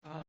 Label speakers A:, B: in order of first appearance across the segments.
A: Get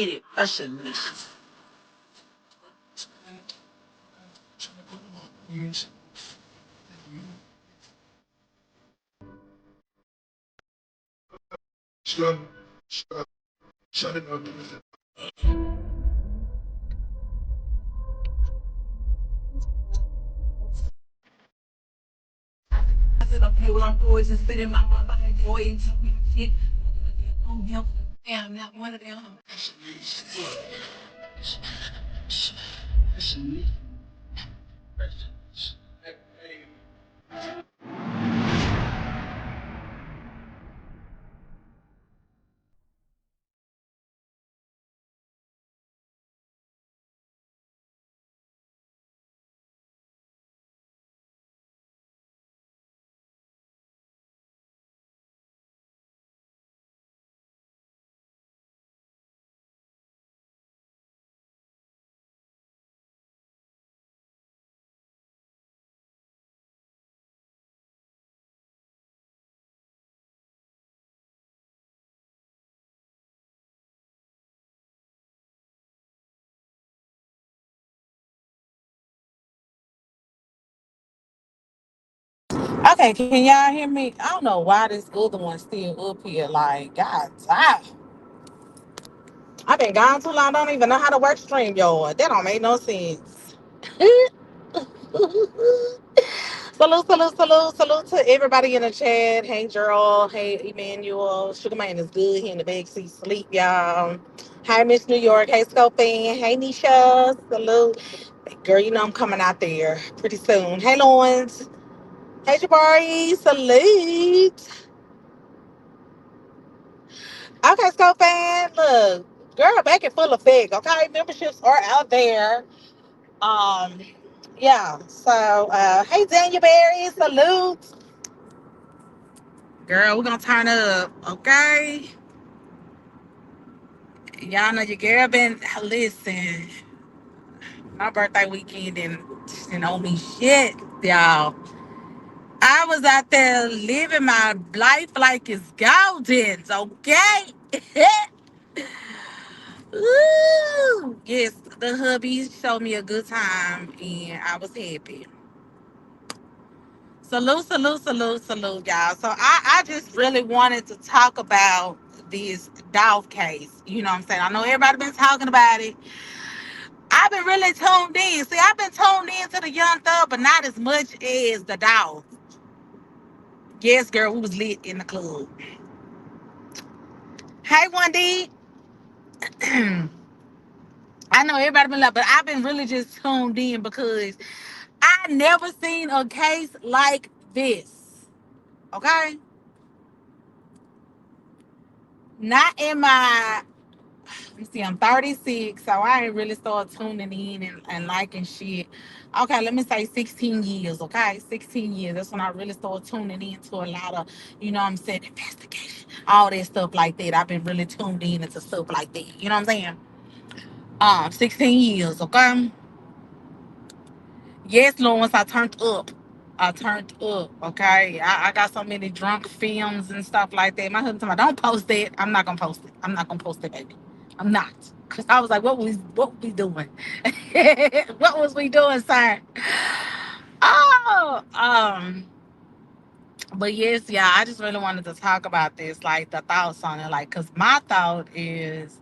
A: it, Russian. Shut, shut it up. I said, okay, well, I'm always just sitting in my behind the way and talking shit. Oh, hell. Damn, not one of them. Okay, can y'all hear me? I don't know why this other one's still up here. Like, God damn. I've been gone too long. I don't even know how to work StreamYard. That don't make no sense. Salute to everybody in the chat. Hey, Gerald. Hey, Emmanuel. Sugar Man is good. He in the backseat sleep, y'all. Hi, Miss New York. Hey, Scopin. Hey, Nisha. Salute. Girl, you know I'm coming out there pretty soon. Hey, Lawrence. Hey, Jabari. Salute. Okay, Scopin. Look, girl, back in full effect. Okay, memberships are out there. Um, yeah. So, hey, Daniel Berry. Salute. Girl, we're gonna turn up, okay? Y'all know your girl been listen. My birthday weekend didn't owe me shit, y'all. I was out there living my life like it's golden, okay? Ooh, yes, the hubby showed me a good time and I was happy. Salute, y'all. So I just really wanted to talk about this Dolph case. You know what I'm saying? I know everybody been talking about it. I've been really tuned in. See, I've been tuned in to the Young Thug, but not as much as the Dolph. Yes, girl, we was lit in the club. Hey, one D. I know everybody been like, but I've been really just tuned in because I never seen a case like this. Okay? Not in my You see, I'm 36, so I ain't really started tuning in and liking shit. Okay, let me say 16 years, okay? 16 years. That's when I really started tuning into a lot of, what I'm saying, investigation, all that stuff like that. I've been really tuned in into stuff like that. You know what I'm saying? 16 years, okay? Yes, Lawrence, I turned up. I turned up, okay? I got so many drunk films and stuff like that. My husband told me, don't post that. I'm not gonna post it. I'm not gonna post it, baby. I'm not. Cause I was like, what we doing? What was we doing, sir? Oh, but yes, yeah, I just really wanted to talk about this, like the thoughts on it, like, cause my thought is,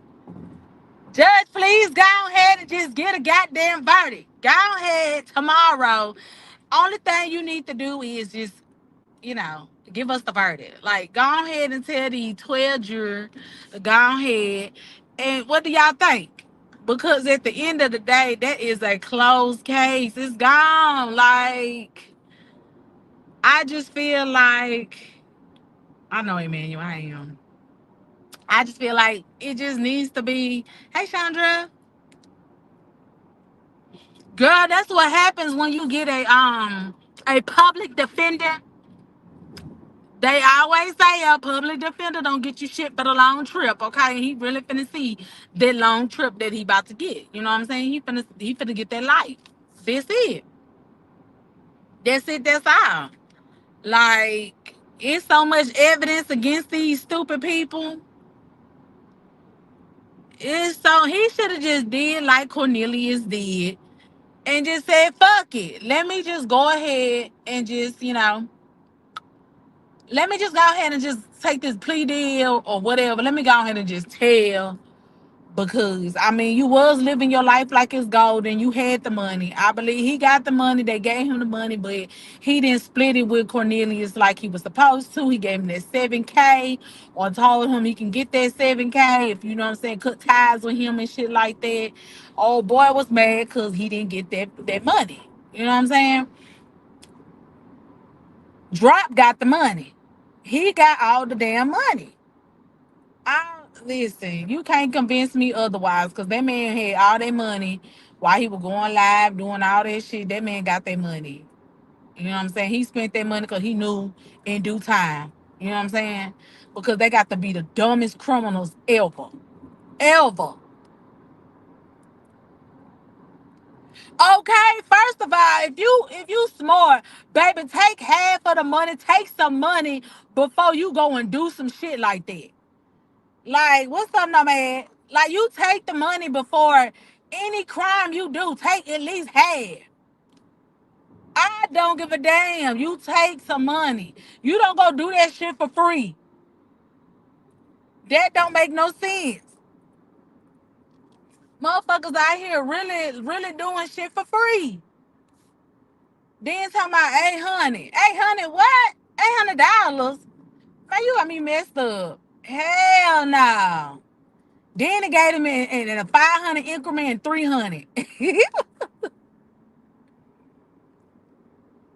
A: Judge, please go ahead and just get a goddamn verdict. Go ahead tomorrow. Only thing you need to do is just, give us the verdict. Like, go ahead and tell the 12 juror, go ahead. And what do y'all think? Because at the end of the day, that is a closed case. It's gone. Like, I just feel like, I know, Emmanuel, I am. I just feel like it just needs to be, hey, Chandra, girl, that's what happens when you get a public defender. They always say a public defender don't get you shit but a long trip, okay? He really finna see that long trip that he about to get. You know what I'm saying? He finna get that life. That's it. That's it, that's all. Like, it's so much evidence against these stupid people. It's so he should have just did like Cornelius did and just said, fuck it. Let me just go ahead and just, let me just go ahead and just take this plea deal or whatever. Let me go ahead and just tell. Because I mean, you was living your life like it's gold, and you had the money. I believe he got the money. They gave him the money, but he didn't split it with Cornelius like he was supposed to. He gave him that 7K, or told him he can get that 7K if you know what I'm saying. Cut ties with him and shit like that. Old boy was mad because he didn't get that money. You know what I'm saying? Drop got the money. He got all the damn money. Listen, you can't convince me otherwise because that man had all that money while he was going live, doing all that shit. That man got that money. You know what I'm saying? He spent that money because he knew in due time. You know what I'm saying? Because they got to be the dumbest criminals ever. Ever. Okay, first of all, if you smart, baby, take half of the money, take some money before you go and do some shit like that. Like, what's up, no man? Like, you take the money before any crime you do. Take at least half. I don't give a damn. You take some money. You don't go do that shit for free. That don't make no sense. Motherfuckers out here really, really doing shit for free. Then talking about 800. 800 what? $800? Man, you got me messed up. Hell no. Then it gave him in a 500 increment and 300.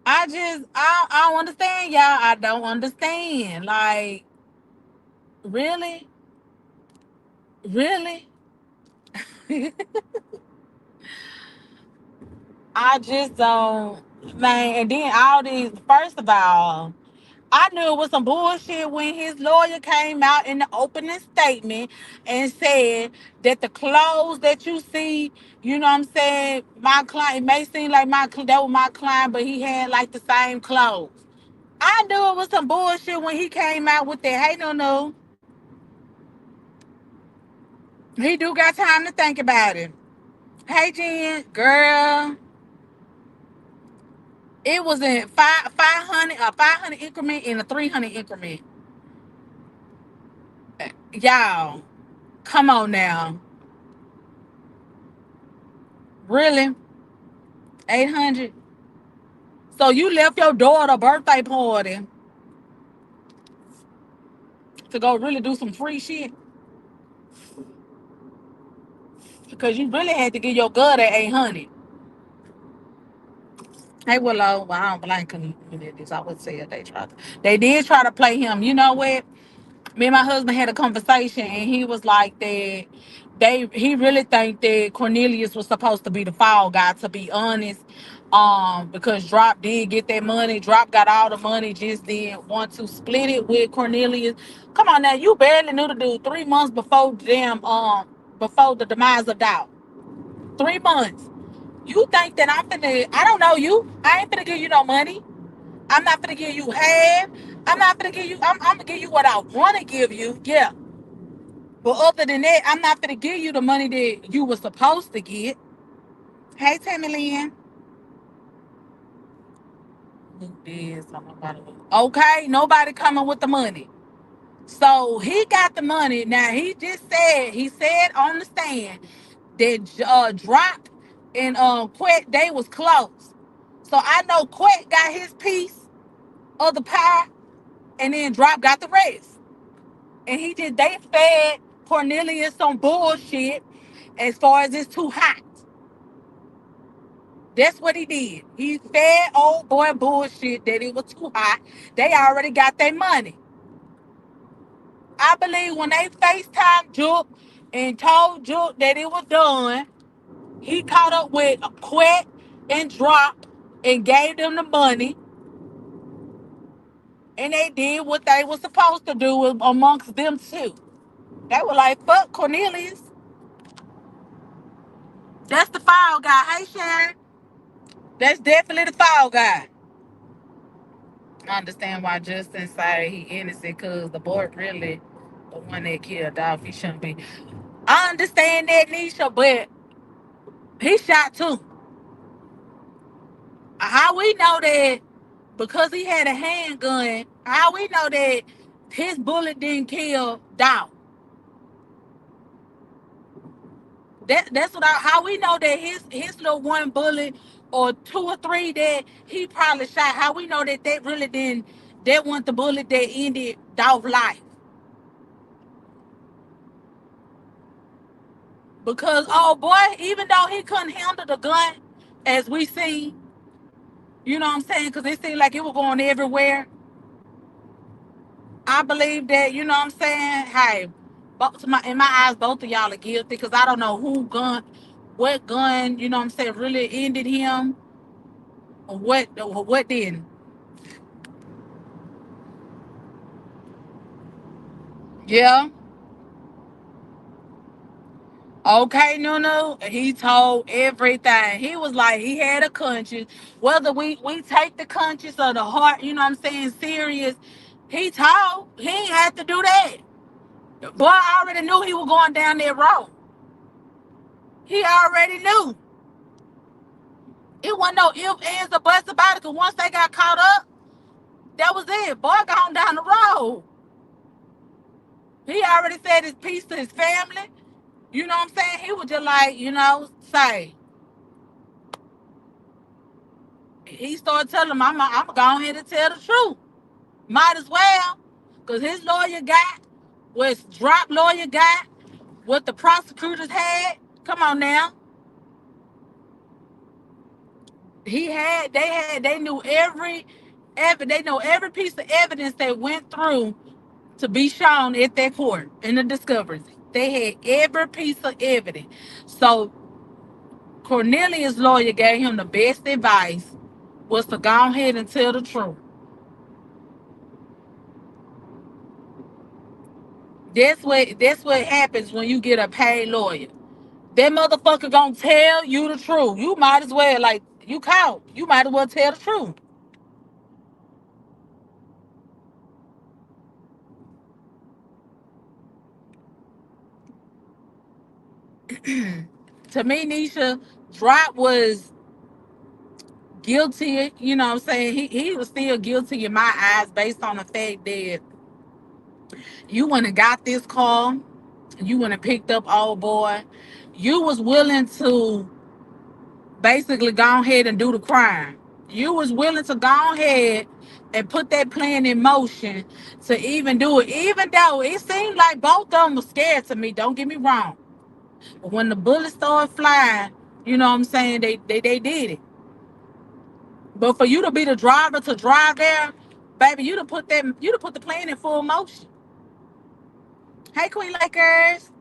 A: I don't understand, y'all. I don't understand. Like, really? Really? I just don't, man. And then all these, first of all, I knew it was some bullshit when his lawyer came out in the opening statement and said that the clothes that you see, you know what I'm saying, my client, it may seem like that was my client, but he had like the same clothes. I knew it was some bullshit when he came out with that. Hey, no. He do got time to think about it. Hey, Jen, girl, it was in 500 a 500 increment and a 300 increment. Y'all, come on now, really? 800. So you left your daughter birthday party to go really do some free shit because you really had to get your girl that 800. Hey, Willow, well, I don't blame communities. I would say they did try to play him. You know what? Me and my husband had a conversation, and he was like that he really think that Cornelius was supposed to be the fall guy, to be honest. Because Drop did get that money. Drop got all the money, just didn't want to split it with Cornelius. Come on now, you barely knew the dude 3 months before before the demise of Doubt. 3 months. You think that I'm finna, I don't know you. I ain't finna give you no money. I'm not finna give you half. I'm not finna give you, I'm gonna give you what I wanna give you. Yeah. But other than that, I'm not finna give you the money that you were supposed to get. Hey, Tammy Lynn. Who is somebody? Okay, nobody coming with the money. So he got the money. Now he said on the stand that Drop and Quet, they was close. So I know Quet got his piece of the pie, and then Drop got the rest. And they fed Cornelius some bullshit as far as it's too hot. That's what he did. He fed old boy bullshit that it was too hot. They already got their money. I believe when they FaceTime Juke and told Juke that it was done, he caught up with a Quet and Drop and gave them the money. And they did what they were supposed to do amongst them too. They were like, fuck Cornelius. That's the fall guy. Hey, Sharon. That's definitely the fall guy. I understand why Justin say he innocent, because the boy really the one that killed Dolph. He shouldn't be. I understand that, Nisha, but he shot too. How we know that? Because he had a handgun. How we know that his bullet didn't kill Dolph? That's how we know that his little one bullet or two or three that he probably shot. How we know that really didn't, that wasn't the bullet that ended Dolph's life? Because oh boy, even though he couldn't handle the gun, as we see, you know what I'm saying? Because it seemed like it was going everywhere. I believe that, you know what I'm saying? Hey, in my eyes, both of y'all are guilty, because I don't know what gun, you know what I'm saying, really ended him, or what didn't. Yeah. Okay, no. He told everything. He was like, he had a conscience. Whether we take the conscience or the heart, you know what I'm saying, serious, he told. He ain't had to do that. Boy, I already knew he was going down that road. He already knew. It wasn't no ifs, ands, or buts about it, because once they got caught up, that was it. Boy gone down the road. He already said his piece to his family. You know what I'm saying? He was just like, say, he started telling him, I'm going here to tell the truth. Might as well. Because his lawyer got what Drop lawyer got, what the prosecutors had. Come on now. They knew they know every piece of evidence that went through to be shown at that court in the discoveries. They had every piece of evidence. So Cornelius' lawyer gave him the best advice, was to go ahead and tell the truth. That's what happens when you get a paid lawyer. That motherfucker gonna tell you the truth. You might as well, like, you caught. You might as well tell the truth. To me, Nisha, Drop was guilty. You know what I'm saying? He was still guilty in my eyes, based on the fact that you went and got this car. You went and picked up old boy. You was willing to basically go ahead and do the crime. You was willing to go ahead and put that plan in motion to even do it, even though it seemed like both of them were scared to me. Don't get me wrong. But when the bullets started flying, you know what I'm saying, they did it. But for you to be the driver to drive there, baby, you'd have put the plan in full motion. Hey, Queen Lakers.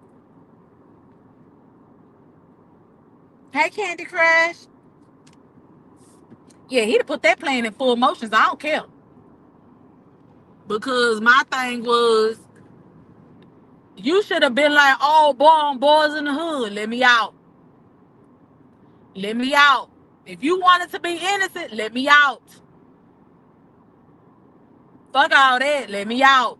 A: Hey, Candy Crush. Yeah, he'd have put that plan in full motions. I don't care. Because my thing was, you should have been like, oh, boy, I'm boys in the hood. Let me out. Let me out. If you wanted to be innocent, let me out. Fuck all that. Let me out.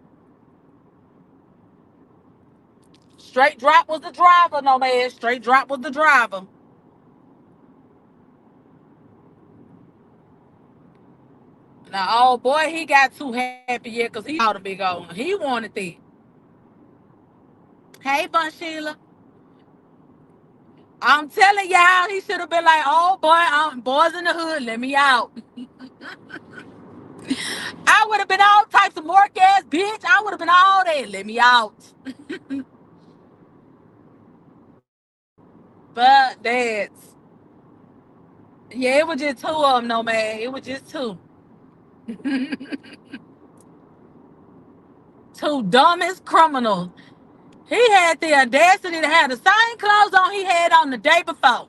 A: Straight drop was the driver, no man. Straight drop was the driver. Now, oh boy, he got too happy yet because he ought to be going. He wanted that. Hey, Bun Sheila. I'm telling y'all, he should have been like, oh boy, boys in the hood, let me out. I would have been all types of mark ass bitch. I would have been all that. Let me out. But that's, yeah, it was just two of them, no man. It was just two. Two dumbest criminals. He had the audacity to have the same clothes on he had on the day before.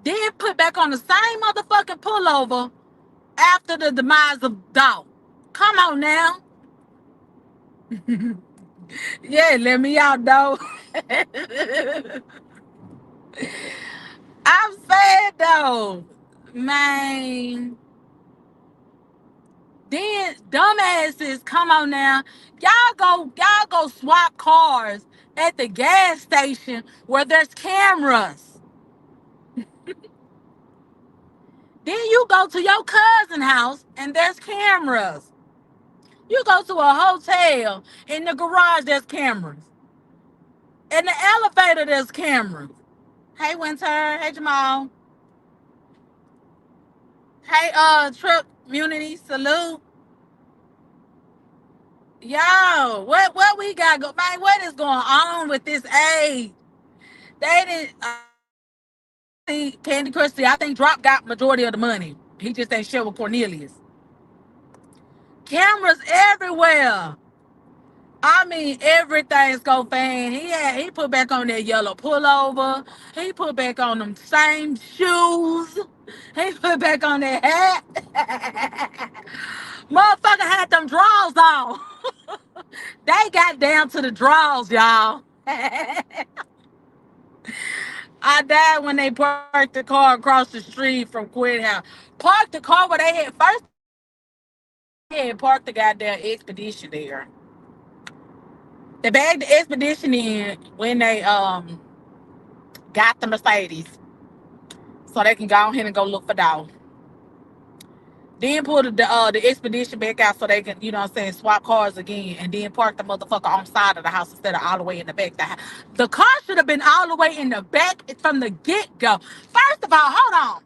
A: Then put back on the same motherfucking pullover after the demise of Dolph. Come on now. Yeah, let me out though. I'm sad though. Man. Then dumbasses, come on now. Y'all go swap cars at the gas station where there's cameras. Then you go to your cousin's house and there's cameras. You go to a hotel, in the garage there's cameras. In the elevator there's cameras. Hey Winter, hey Jamal. Hey Truck Community, salute. Yo, what we got go man, what is going on with this age? They didn't think Candy Christie, I think Drop got majority of the money. He just ain't share with Cornelius. Cameras everywhere. I mean, everything's go fan. He put back on that yellow pullover. He put back on them same shoes. He put back on that hat. Motherfucker had them drawers on. They got down to the drawers, y'all. I died when they parked the car across the street from Quinn House. Parked the car where they had first. They had parked the goddamn expedition there. They bagged the expedition in when they got the Mercedes, so they can go ahead and go look for Dolph. Then pull the expedition back out so they can, you know what I'm saying, swap cars again, and then park the motherfucker on the side of the house instead of all the way in the back. The car should have been all the way in the back from the get go. First of all, hold on.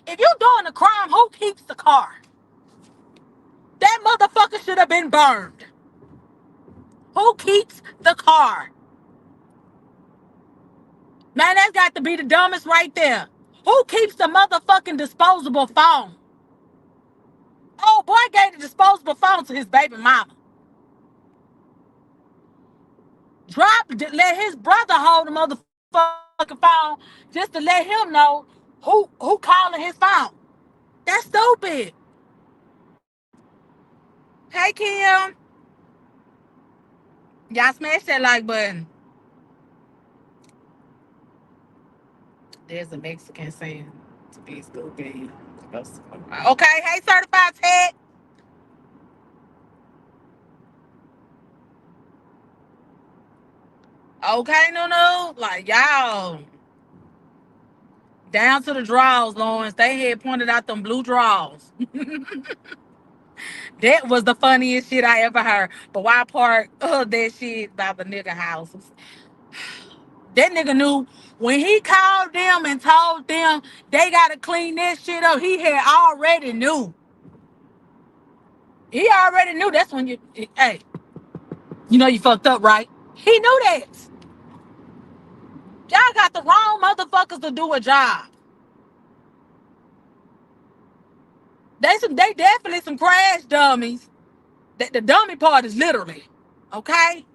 A: If you're doing a crime, who keeps the car? That motherfucker should have been burned. Who keeps the car? Man, that's got to be the dumbest right there. Who keeps the motherfucking disposable phone? Oh, boy gave the disposable phone to his baby mama. Let his brother hold the motherfucking phone just to let him know who calling his phone. That's stupid. Hey, Kim. Y'all smash that like button. There's a Mexican saying to be stupid. Okay, hey, certified tech. Okay, no. Like, y'all. Down to the draws, Lawrence. They had pointed out them blue draws. That was the funniest shit I ever heard. But why part of that shit by the nigga house? That nigga knew when he called them and told them they gotta clean that shit up. He had already knew. He already knew. That's when hey, you know you fucked up, right? He knew that. Y'all got the wrong motherfuckers to do a job. They definitely some crash dummies. The dummy part is literally. Okay?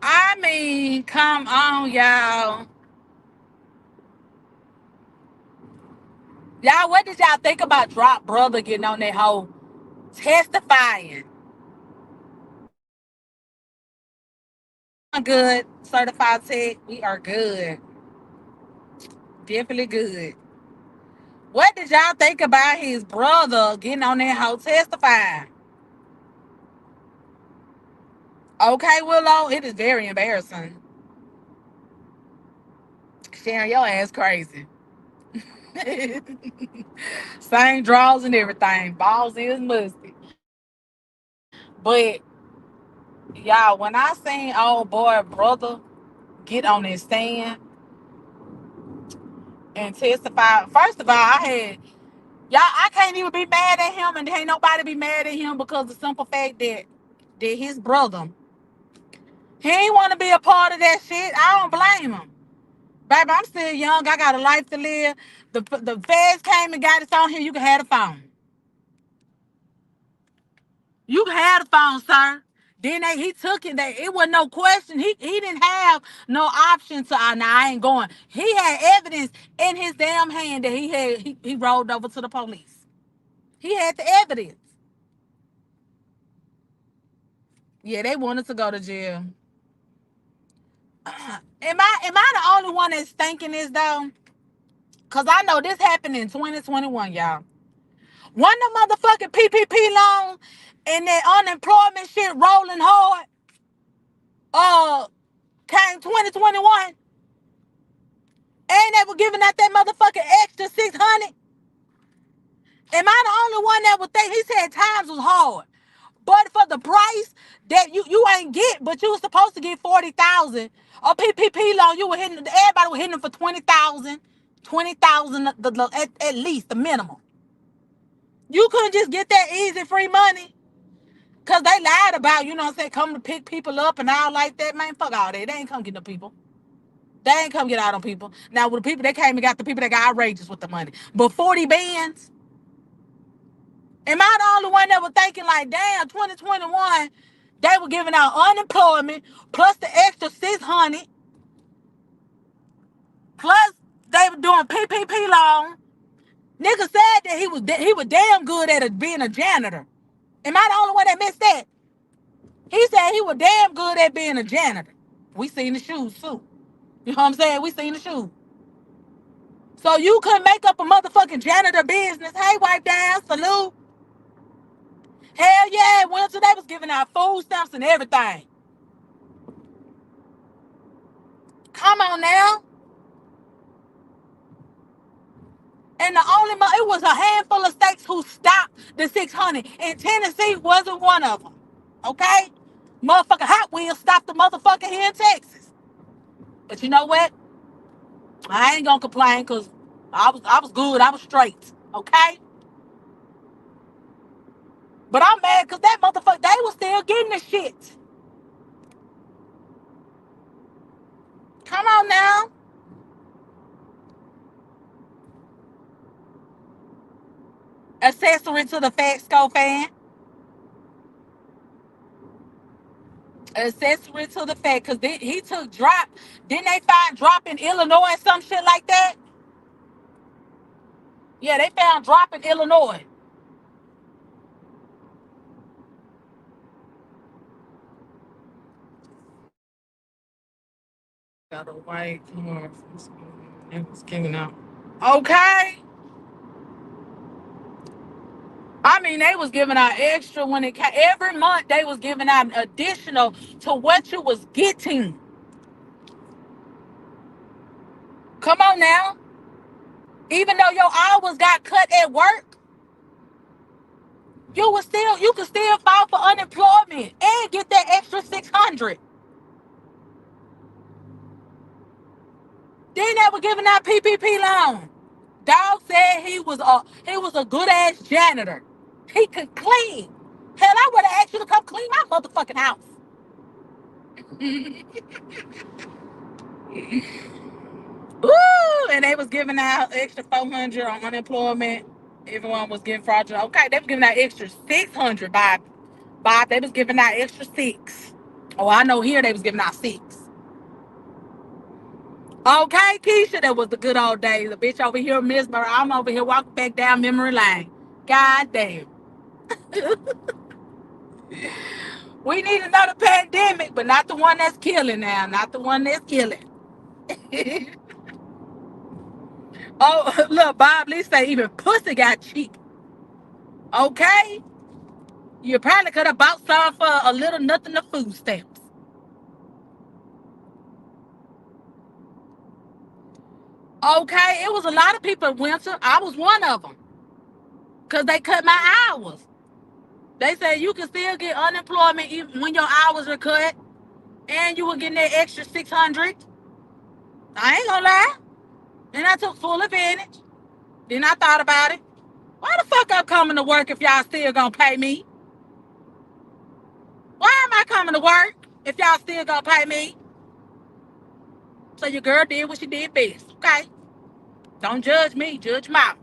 A: I mean, come on, y'all. Y'all, what did y'all think about Drop Brother getting on that whole testifying? I'm good. Certified tech. We are good. Definitely good. What did y'all think about his brother getting on that whole testifying? Okay, Willow, it is very embarrassing. Sharon, your ass crazy. Same draws and everything. Balls is musty. But y'all, when I seen old boy brother get on his stand and testify, first of all, I can't even be mad at him, and ain't nobody be mad at him because the simple fact that his brother, he ain't want to be a part of that shit. I don't blame him. Baby, I'm still young. I got a life to live. The feds came and got us on here. You can have the phone. You can have the phone, sir. Then he took it. It wasn't no question. He didn't have no option to. Now I ain't going. He had evidence in his damn hand that he rolled over to the police. He had the evidence. Yeah, they wanted to go to jail. Am I the only one that's thinking this though? Cause I know this happened in 2021, y'all. One of the motherfucking PPP loans and that unemployment shit rolling hard. Uh, came 2021. Ain't ever giving out that motherfucking extra 600. Am I the only one that would think? He said times was hard, but for the price that you ain't get, but you was supposed to get 40,000 a PPP loan, you were hitting everybody was hitting them for 20,000, 20,000 at least the minimum. You couldn't just get that easy free money. Cause they lied about, you know what I'm saying, coming to pick people up and all like that. Man, fuck all that. They ain't come get no people. They ain't come get out on people. Now with the people that came and got the people that got outrageous with the money. But 40 bands, am I the only one that was thinking like, damn, 2021, they were giving out unemployment plus the extra 600, plus they were doing PPP loan. Nigga said that he was damn good at being a janitor. Am I the only one that missed that? He said he was damn good at being a janitor. We seen the shoes too. You know what I'm saying? We seen the shoes. So you couldn't make up a motherfucking janitor business. Hey, wipe down, salute. Hell yeah, Winter, they was giving out food stamps and everything. Come on now. And it was a handful of states who stopped the 600. And Tennessee wasn't one of them. Okay? Motherfucking Hot Wheels stopped the motherfucker here in Texas. But you know what? I ain't gonna complain because I was good. I was straight. Okay? But I'm mad because that motherfucker, they was still getting the shit. Come on now. Accessory to the Fatco fan. Accessory to the fact, because he took drop. Didn't they find drop in Illinois or some shit like that? Yeah, they found drop in Illinois. Got a white car. It was giving out. Okay. I mean, they was giving out extra when it came. Every month, they was giving out additional to what you was getting. Come on now. Even though your hours got cut at work, you could still file for unemployment and get that extra 600. Then they were giving out PPP loan. Dog said he was a good ass janitor. He could clean. Hell, I would have asked you to come clean my motherfucking house. Woo! And they was giving out extra 400 on unemployment. Everyone was getting fraudulent. Okay, they were giving out extra 600, Bob. Bob, they was giving out extra six. Oh, I know here they was giving out six. Okay, Keisha, that was the good old days. The bitch over here, Miss Murray. I'm over here walking back down memory lane. God damn. We need another pandemic, but not the one that's killing now. Not the one that's killing. Oh, look, Bob Lee say even pussy got cheap. Okay? You probably could have bought some for a little nothing of food stamps. Okay, it was a lot of people in winter. I was one of them. Because they cut my hours. They said you can still get unemployment even when your hours are cut. And you were getting that extra 600. I ain't gonna lie. And I took full advantage. Then I thought about it. Why the fuck I'm coming to work if y'all still gonna pay me? Why am I coming to work if y'all still gonna pay me? So your girl did what she did best. Okay? Don't judge me, judge mom.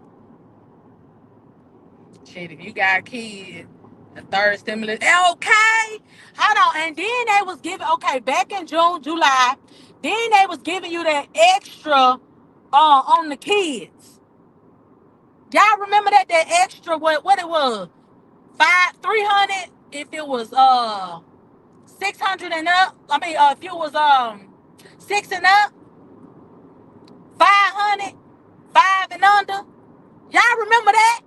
A: Shit, if you got kids, the third stimulus. Okay. Hold on. And then they was giving, okay, back in June, July, then they was giving you that extra on the kids. Y'all remember that extra what it was? 300 if it was 600 and up. I mean if it was 6 and up, 500, 5 and under. Y'all remember that?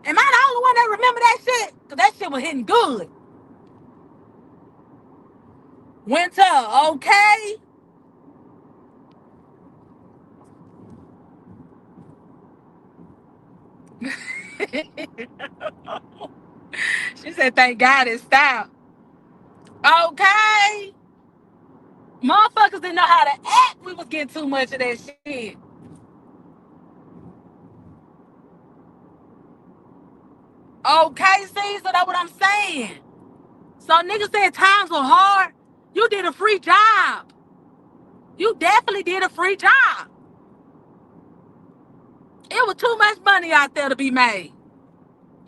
A: Am I the only one that remember that shit? Cause that shit was hitting good. Winter, okay. She said, thank God it stopped. Okay. Motherfuckers didn't know how to act. We was getting too much of that shit. Okay, see, so that's what I'm saying. So niggas said times were hard. You did a free job. You definitely did a free job. It was too much money out there to be made.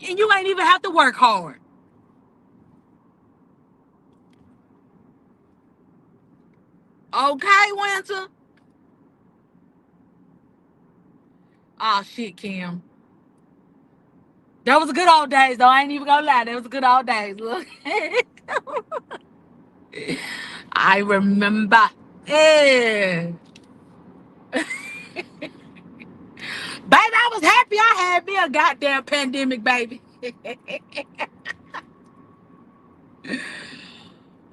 A: And you ain't even have to work hard. Okay, Winter? Oh shit, Kim. That was a good old days though. I ain't even gonna lie. That was a good old days. Look. I remember. Yeah. Baby, I was happy I had me a goddamn pandemic, baby.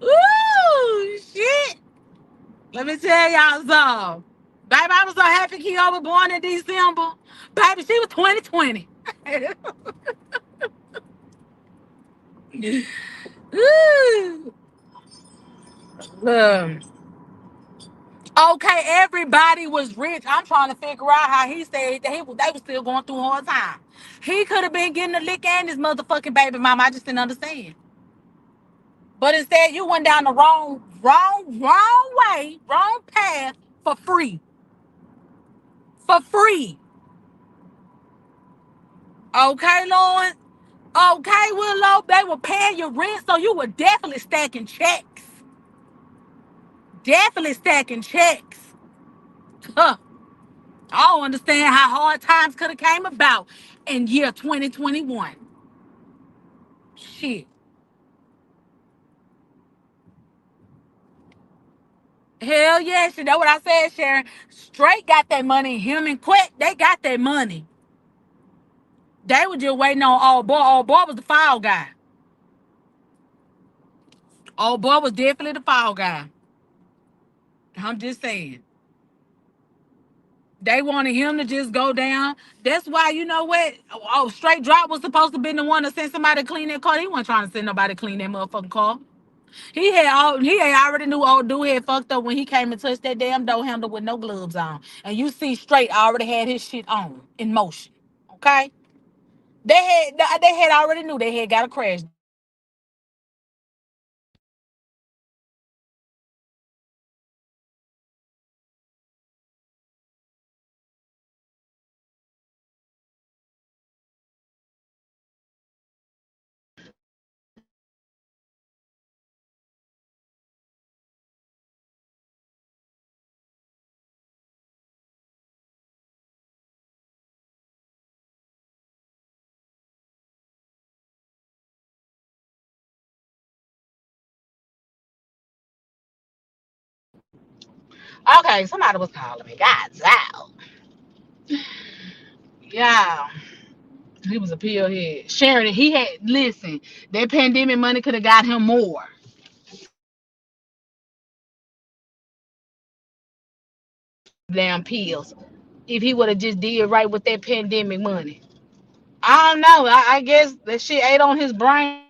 A: Ooh, shit. Let me tell y'all something. Baby, I was so happy Keo was born in December. Baby, she was 2020. Ooh. Um, okay, everybody was rich. I'm trying to figure out how he said that they was still going through a hard time. He could have been getting a lick and his motherfucking baby mama. I just didn't understand. But instead, you went down the wrong way, wrong path for free. For free. Okay, Lord? Okay, Willow, they were paying your rent, so you were definitely stacking checks. Definitely stacking checks. Huh. I don't understand how hard times could have came about in year 2021. Shit. Hell yeah, shit. That's what I said, Sharon. Straight got that money. Him and Quet, they got that money. They were just waiting on old boy. Old boy was the fall guy. Old boy was definitely the fall guy. I'm just saying. They wanted him to just go down. That's why, you know what? Oh, Straight Drop was supposed to be the one to send somebody to clean that car. He wasn't trying to send nobody to clean that motherfucking car. He had already knew old dude had fucked up when he came and touched that damn door handle with no gloves on. And you see Straight already had his shit on in motion. Okay? They had already knew they had got a crash. Okay, somebody was calling me. God's out. Yeah, he was a pillhead. Sharon, he had listen. That pandemic money could have got him more damn pills if he would have just did right with that pandemic money. I don't know. I guess that shit ate on his brain.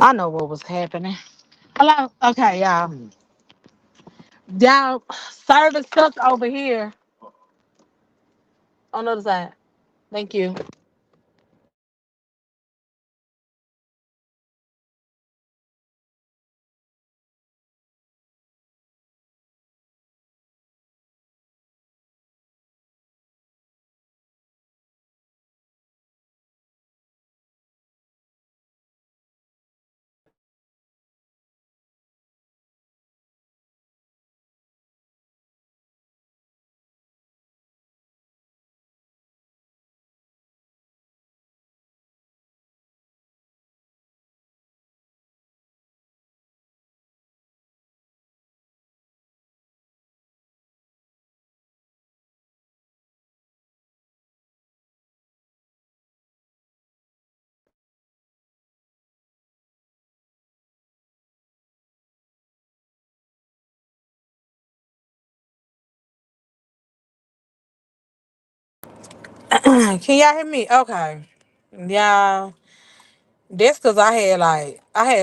A: I know what was happening. Hello. Okay, y'all. Y'all service stuff over here on the other side. Thank you. Can y'all hear me? Okay. Y'all, that's because I had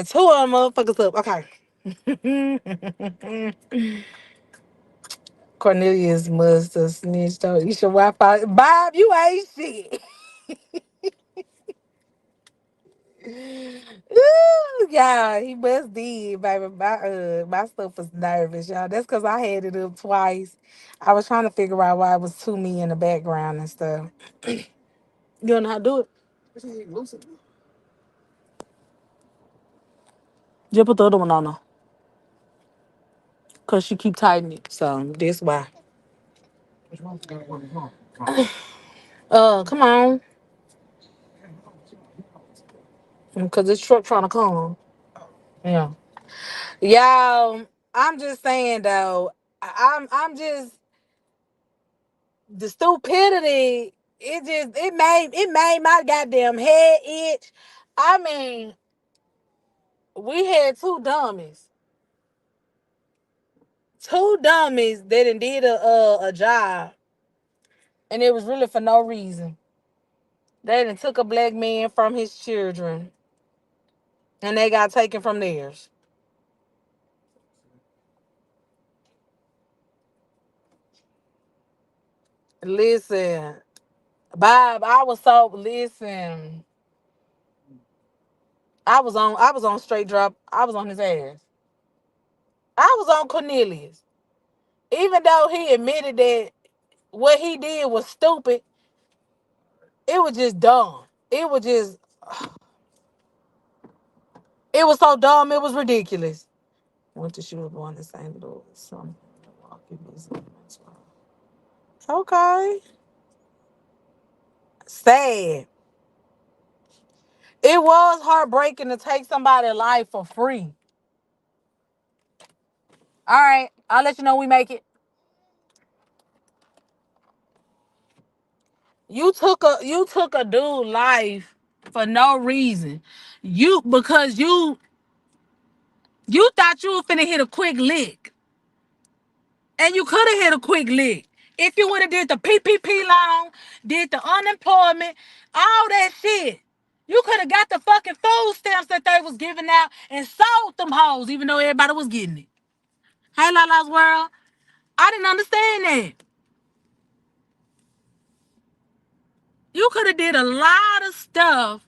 A: two of them motherfuckers up. Okay. Cornelius must have snitched on you. Should Wi-Fi. Bob, you ain't shit. Ooh, yeah, he must did, baby. My stuff was nervous, y'all. That's because I had it up twice. I was trying to figure out why it was two me in the background and stuff. You don't know how to do it? Just put the other one on her. Because she keep tightening it. So that's why. Come on. Because this truck trying to come. Yeah. Y'all, I'm just saying though, I'm just the stupidity, it made my goddamn head itch. I mean, we had two dummies that done did a job, and it was really for no reason. They done took a black man from his children, and they got taken from theirs. Listen, Bob, I was on straight drop. I was on his ass. I was on Cornelius. Even though he admitted that what he did was stupid, it was just dumb. It was just, it was so dumb, it was ridiculous. Went to shoot born in St. Louis. Some okay. Sad. It was heartbreaking to take somebody's life for free. All right, I'll let you know we make it. You took a dude life for no reason. Because you thought you were finna hit a quick lick. And you could have hit a quick lick. If you would have did the PPP loan, did the unemployment, all that shit. You could have got the fucking food stamps that they was giving out and sold them hoes, even though everybody was getting it. Hey, Lala's World. I didn't understand that. You could have did a lot of stuff,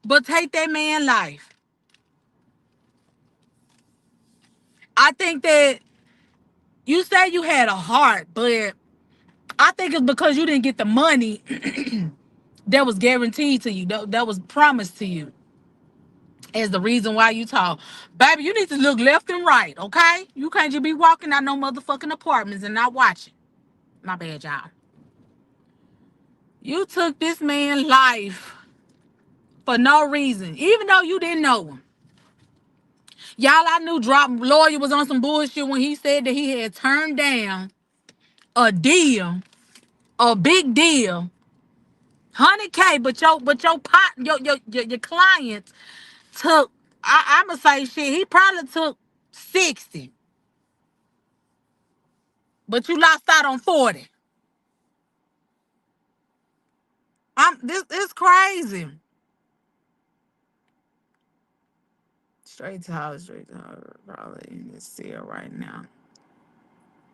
A: but take that man life. I think that you say you had a heart, but I think it's because you didn't get the money that was guaranteed to you, that was promised to you as the reason why you talk. Baby, you need to look left and right, okay? You can't just be walking out no motherfucking apartments and not watching. My bad, y'all. You took this man's life for no reason, even though you didn't know him. Y'all, I knew Drop Lawyer was on some bullshit when he said that he had turned down a deal, a big deal, 100K, but your client took, I'ma say shit, he probably took 60, but you lost out on 40. This crazy. Straight to her, probably in this cell right now.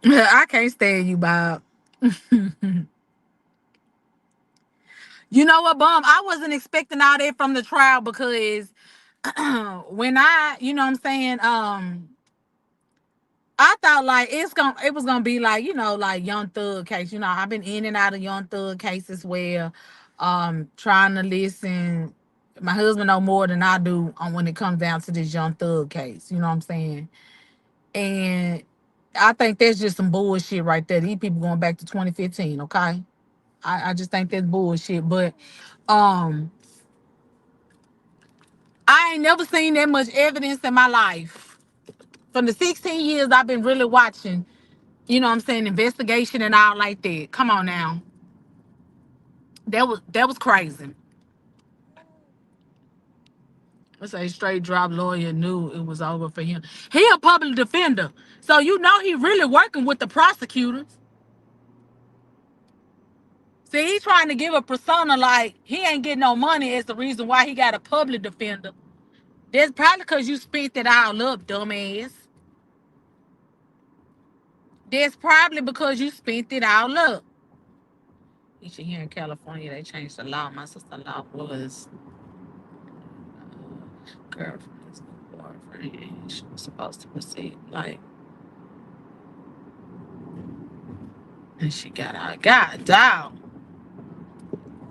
A: I can't stand you, Bob. You know what, Bum? I wasn't expecting all that from the trial because when you know what I'm saying, I thought like it was gonna be like, like Young Thug case. I've been in and out of Young Thug cases where trying to listen. My husband know more than I do on when it comes down to this Young Thug case. You know what I'm saying? And I think that's just some bullshit right there. These people going back to 2015, okay? I just think that's bullshit. But um I ain't never seen that much evidence in my life. From the 16 years I've been really watching, you know what I'm saying, investigation and all like that. Come on now. That was crazy. Let's say straight drop lawyer knew it was over for him. He a public defender. So he really working with the prosecutors. See, he trying to give a persona like he ain't getting no money as the reason why he got a public defender. That's probably because you spent it all up, dumbass. That's probably because you spent it all up. Each here in California, they changed the law. My sister-in-law was girlfriend's boyfriend. And she was supposed to proceed like, and she got out. God, dog.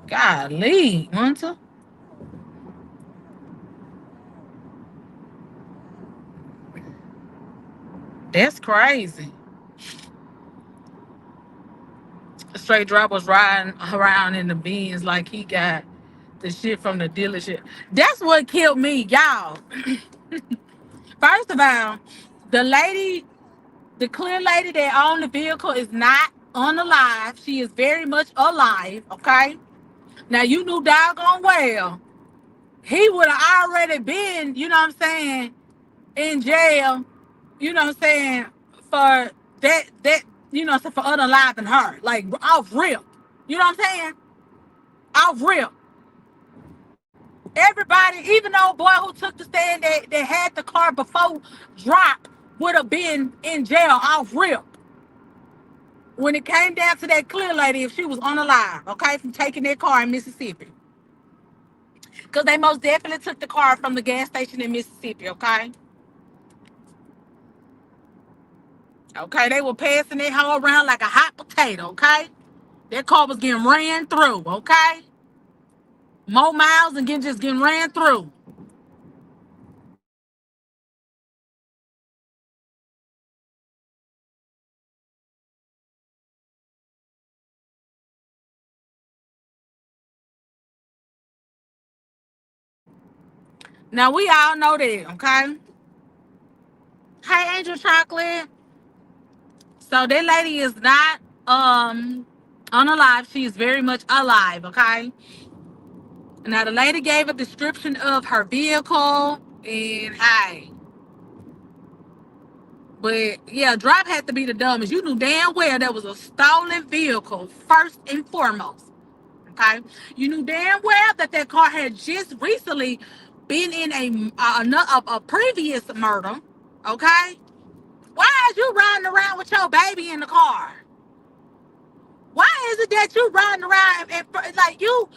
A: Golly, Winter. That's crazy. Straight drop was riding around in the beans like he got the shit from the dealership. That's what killed me, y'all. First of all, the lady, the clear lady that owned the vehicle is not unalive. She is very much alive, okay? Now, you knew doggone well he would have already been, you know what I'm saying, in jail, you know what I'm saying, for that, you know, for unaliving her. Like, off rip. You know what I'm saying? Off rip. Everybody, even the old boy who took the stand that had the car before drop, would have been in jail off rip. When it came down to that clear lady, if she was unalive, okay, from taking that car in Mississippi. Because they most definitely took the car from the gas station in Mississippi, okay? Okay, they were passing that hoe around like a hot potato, okay? That car was getting ran through, okay? More miles and getting ran through. Now we all know that, okay? Hey, Angel Chocolate. So that lady is not unalive. She is very much alive, okay? Now the lady gave a description of her vehicle and hey. But yeah, drop had to be the dumbest. You knew damn well that was a stolen vehicle, first and foremost. Okay? You knew damn well that that car had just recently been in a previous murder. Okay? Why is you riding around with your baby in the car? Why is it that you riding around and like you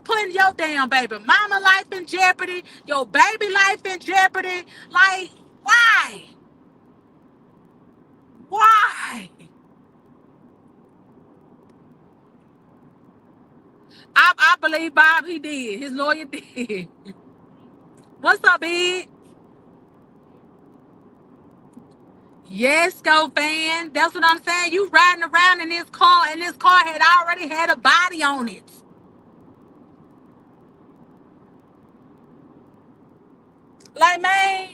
A: putting your damn baby mama life in jeopardy, your baby life in jeopardy? Like, why? Why? I believe Bob he did. His lawyer did. What's up, big? Yes, go fan. That's what I'm saying. You riding around in this car, and this car had already had a body on it. Like, man,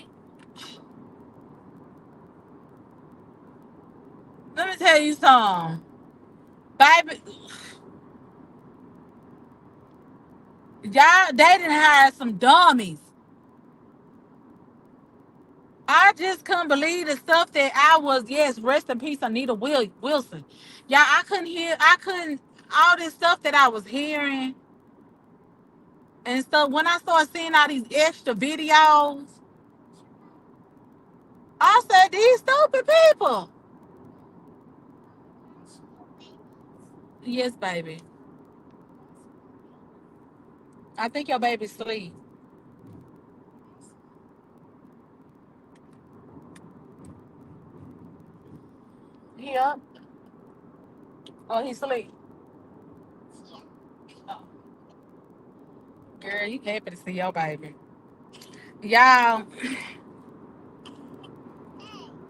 A: let me tell you something. Baby, y'all, they didn't hire some dummies. I just couldn't believe the stuff that I was, yes, rest in peace, Anita Wilson. Yeah, I couldn't, all this stuff that I was hearing. And so when I started seeing all these extra videos, I said, these stupid people. Yes, baby. I think your baby's asleep. He up? Oh, he's asleep. Oh, girl, you happy to see your baby. Y'all,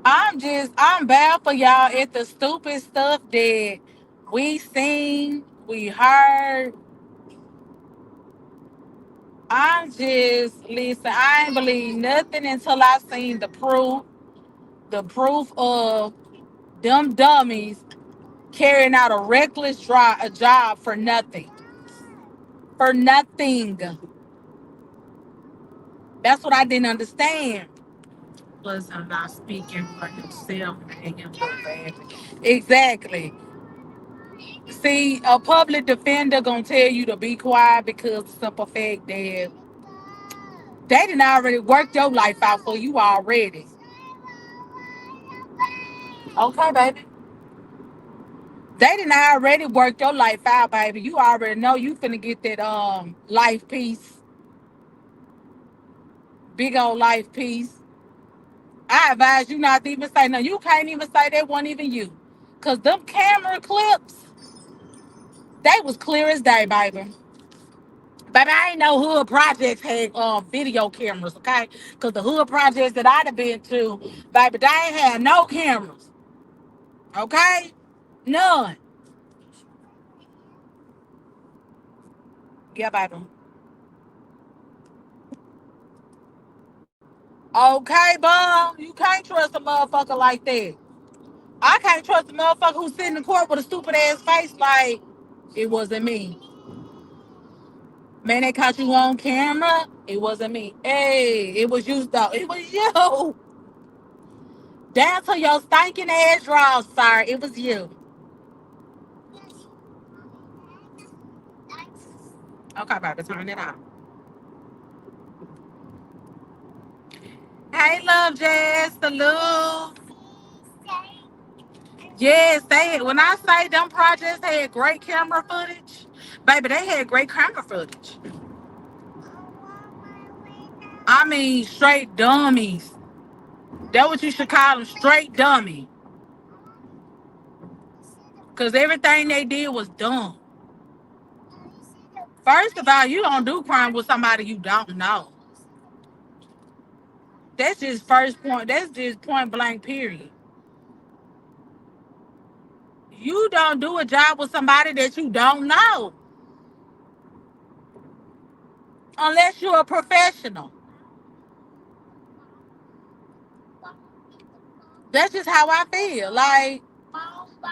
A: I'm bad for y'all at the stupid stuff that we seen, we heard. Listen, I ain't believe nothing until I seen the proof of them dummies carrying out a reckless a job for nothing. For nothing. That's what I didn't understand. Was about speaking for himself and him. Exactly. See, a public defender gonna tell you to be quiet because the simple fact that they didn't already work your life out for you already. Okay, baby. They didn't already work your life out, baby. You already know you finna get that life piece, big old life piece. I advise you not to even say no. You can't even say that wasn't even you. Cause them camera clips, they was clear as day, baby. Baby, I ain't know hood projects had video cameras, okay? Cause the hood projects that I'd have been to, baby, they ain't had no cameras. Okay? None. Yeah, baby. Okay, bum. You can't trust a motherfucker like that. I can't trust a motherfucker who's sitting in court with a stupid ass face like it wasn't me. Man, they caught you on camera. It wasn't me. Hey, it was you though. It was you. Down to your stinking ass drawers, sir. It was you. Okay, baby, turn it on. Hey, love, Jazz, salute. Yes, they. When I say them projects had great camera footage, baby, they had great camera footage. I mean, straight dummies. That what you should call them, straight dummy. Cause everything they did was dumb. First of all, you don't do crime with somebody you don't know. That's just first point. That's just point blank. Period. You don't do a job with somebody that you don't know unless you're a professional. That's just how I feel. Like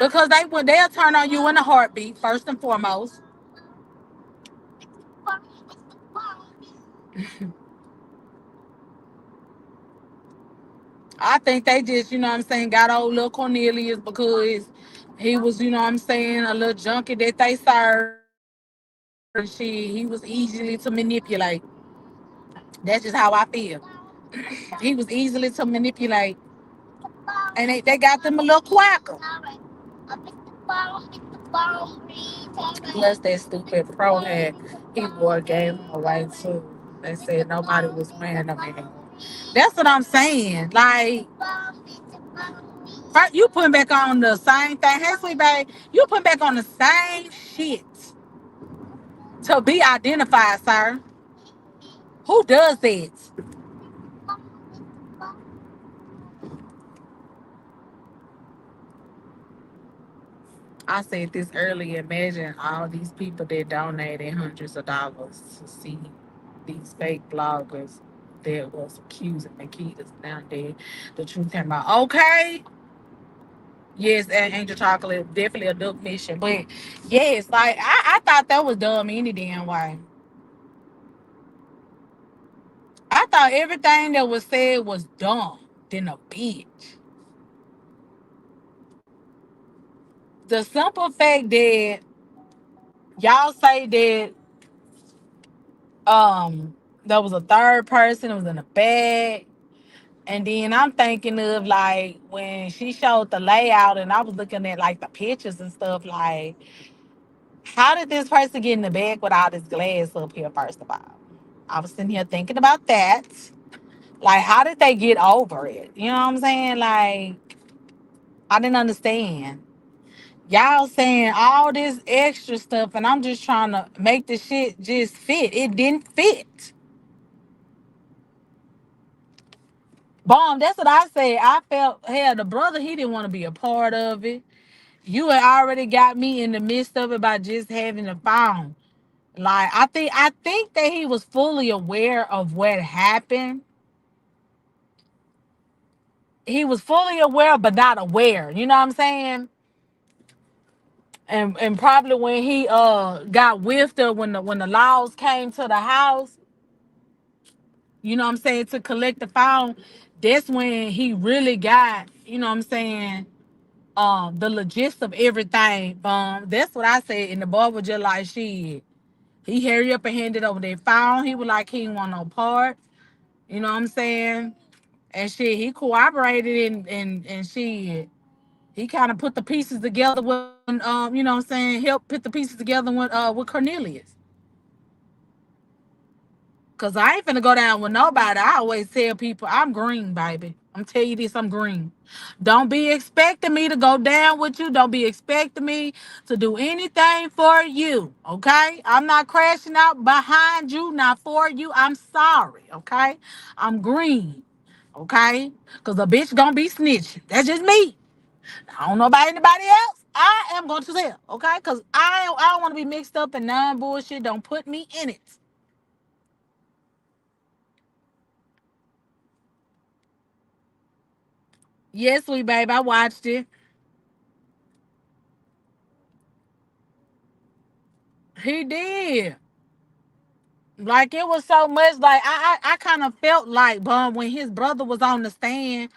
A: because they'll turn on you in a heartbeat first and foremost. I think they just, what I'm saying, got old little Cornelius because he was, what I'm saying, a little junkie that they served. And shit, he was easily to manipulate. That's just how I feel. He was easily to manipulate. And they got them a little quacker. Plus that stupid pro hat he wore gave him away too. They said nobody was wearing them anymore. That's what I'm saying. Like, you putting back on the same thing. Hey, sweet babe, you putting back on the same shit to be identified, sir. Who does that? I said this earlier. Imagine all these people that donated hundreds of dollars to see these fake bloggers that was accusing Nikitas now dead. The truth came out. Okay. Yes, and Angel Chocolate, definitely a dope mission. But yes, like I thought that was dumb any damn way. I thought everything that was said was dumb than a bitch. The simple fact that y'all say that there was a third person, it was in a bag. And then I'm thinking of like when she showed the layout and I was looking at like the pictures and stuff, like, how did this person get in the bag with all this glass up here, first of all? I was sitting here thinking about that. Like, how did they get over it? You know what I'm saying? Like, I didn't understand. Y'all saying all this extra stuff, and I'm just trying to make the shit just fit. It didn't fit. Bomb, that's what I said. I felt, hell, the brother, he didn't want to be a part of it. You had already got me in the midst of it by just having the phone. Like, I think that he was fully aware of what happened. He was fully aware, but not aware. You know what I'm saying? And probably when he got whiffed or when the laws came to the house, you know what I'm saying, to collect the phone, that's when he really got, you know what I'm saying, the logistics of everything. That's what I said. And the boy was just like, shit. He hurry up and handed over that phone. He was like, he didn't want no part. You know what I'm saying? And shit, he cooperated and shit. He kind of put the pieces together when you know what I'm saying, helped put the pieces together with Cornelius. Cause I ain't finna go down with nobody. I always tell people I'm green, baby. I'm tell you this, I'm green. Don't be expecting me to go down with you. Don't be expecting me to do anything for you. Okay? I'm not crashing out behind you, not for you. I'm sorry. Okay? I'm green. Okay? Cause a bitch gonna be snitching. That's just me. I don't know about anybody else. I am going to tell. Okay? Cause I don't want to be mixed up in non bullshit. Don't put me in it. Yes, sweet babe. I watched it. He did. Like it was so much. Like I kind of felt like bum when his brother was on the stand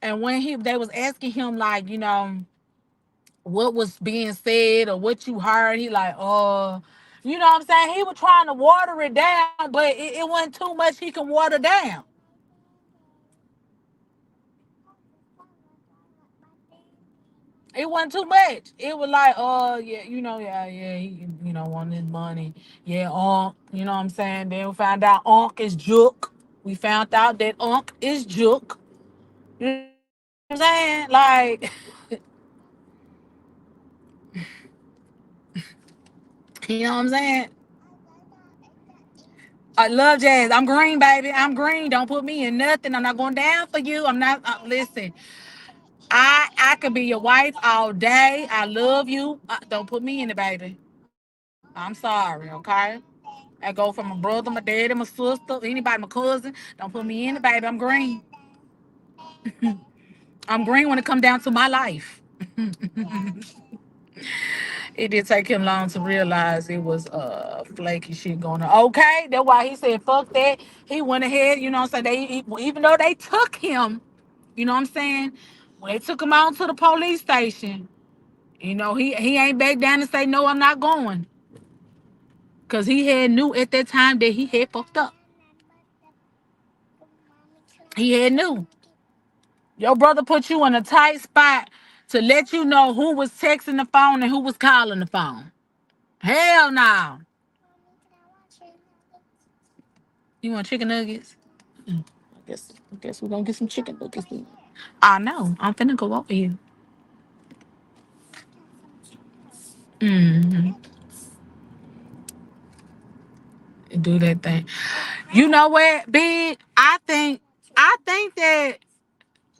A: and when they was asking him like what was being said or what you heard. He like you know what I'm saying. He was trying to water it down, but it wasn't too much he can water down. It wasn't too much. It was like, yeah, he, wanted his money. Yeah, you know what I'm saying? Then we found out Unc is Jook. We found out that Unc is Jook. You know what I'm saying? Like, you know what I'm saying? I love jazz. I'm green, baby. I'm green. Don't put me in nothing. I'm not going down for you. I'm not. Listen, I could be your wife all day. I love you. Don't put me in it, baby. I'm sorry, okay? I go from my brother, my daddy, my sister, anybody, my cousin. Don't put me in it, baby. I'm green. I'm green when it come down to my life. It did take him long to realize it was flaky shit going on. Okay, that's why he said fuck that. He went ahead, you know what I'm saying? Even though they took him, you know what I'm saying? When they took him out to the police station, he ain't back down and say no, I'm not going. Cause he had knew at that time that he had fucked up. He had knew. Your brother put you in a tight spot to let you know who was texting the phone and who was calling the phone. Hell no. You want chicken nuggets? I guess we're gonna get some chicken nuggets then. I know. I'm finna go over here. Mm-hmm. Do that thing. You know what, big? I think that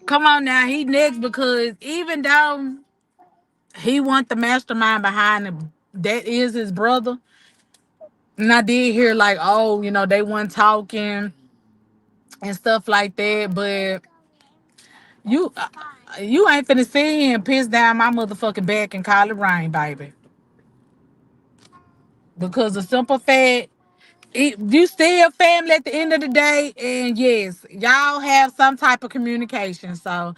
A: come on now, he next because even though he want the mastermind behind him, that is his brother. And I did hear like, oh, they weren't talking and stuff like that. But you, you ain't finna see him piss down my motherfucking back and call it rain, baby. Because the simple fact, you still family at the end of the day, and yes, y'all have some type of communication. So,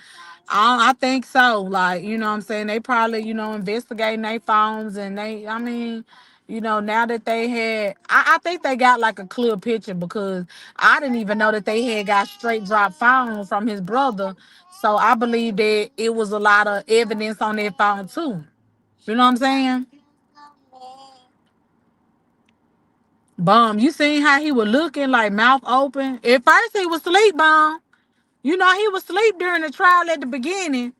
A: I think so. Like, you know what I'm saying? They probably, investigating their phones and I mean, now that they had, I think they got like a clear picture because I didn't even know that they had got straight drop phone from his brother. So I believe that it was a lot of evidence on their phone too. You know what I'm saying? Bum, you seen how he was looking like mouth open? At first he was asleep, bum. He was asleep during the trial at the beginning,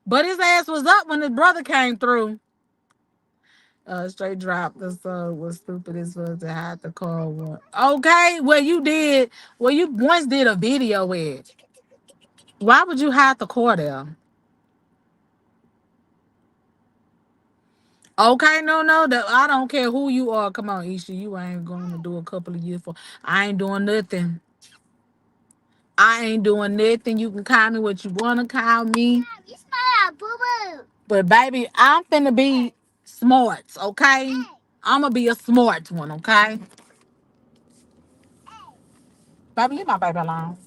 A: but his ass was up when his brother came through. Straight drop. This was stupid as fuck to hide the car. Okay, well you did. Well, you once did a video with. Why would you hide the car there? Okay, no. I don't care who you are. Come on, Isha. You ain't going to do a couple of years for. I ain't doing nothing. I ain't doing nothing. You can call me what you wanna call me. You smell like boo boo. But baby, I'm finna be smart, okay? I'm gonna be a smart one, okay? Baby, leave my baby alone.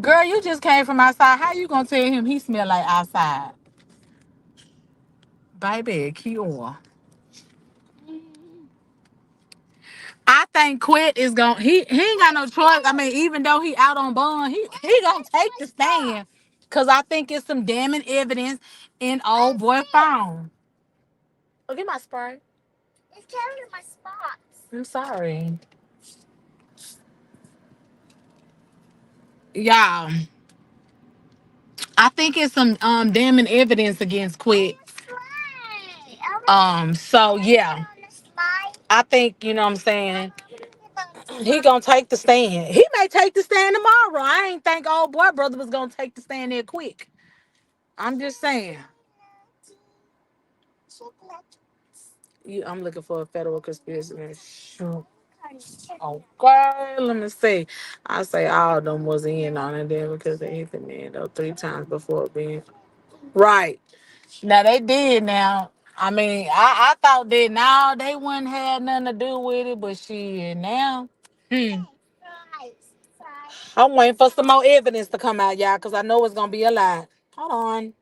A: Girl, you just came from outside. How you gonna tell him he smell like outside? Baby, Kiora. I think Quit is going he ain't got no choice. I mean, even though he out on bond, he gonna take the stand. Cause I think it's some damning evidence in old boy phone. Oh, get my spray. It's carrying my spots. I'm sorry. Y'all. I think it's some damning evidence against Quit. So yeah. I think, you know what I'm saying, he gonna take the stand. He may take the stand tomorrow. I ain't think old boy brother was gonna take the stand there quick. I'm just saying. I'm looking for a federal conspiracy. Shoot. Okay, let me see. I say all of them was in on it there because they hit the man though 3 times before being right. Now they did. Now I mean, I thought that now they wouldn't have nothing to do with it, but shit now. Hmm. I'm waiting for some more evidence to come out, y'all, because I know it's gonna be a lie. Hold on.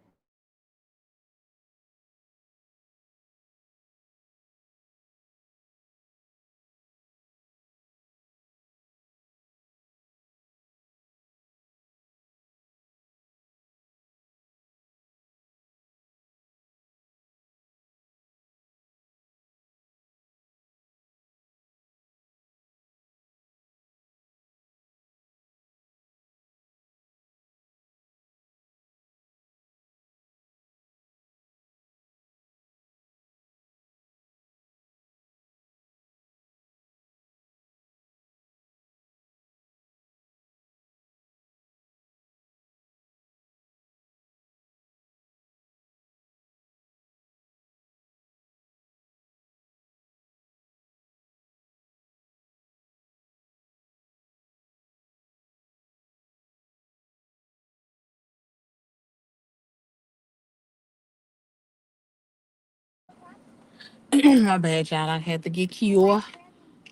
A: My bad, y'all. I had to get Kiora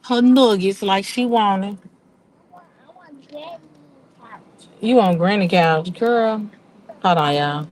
A: her nuggets like she wanted. You on granny couch, girl? Hold on, y'all.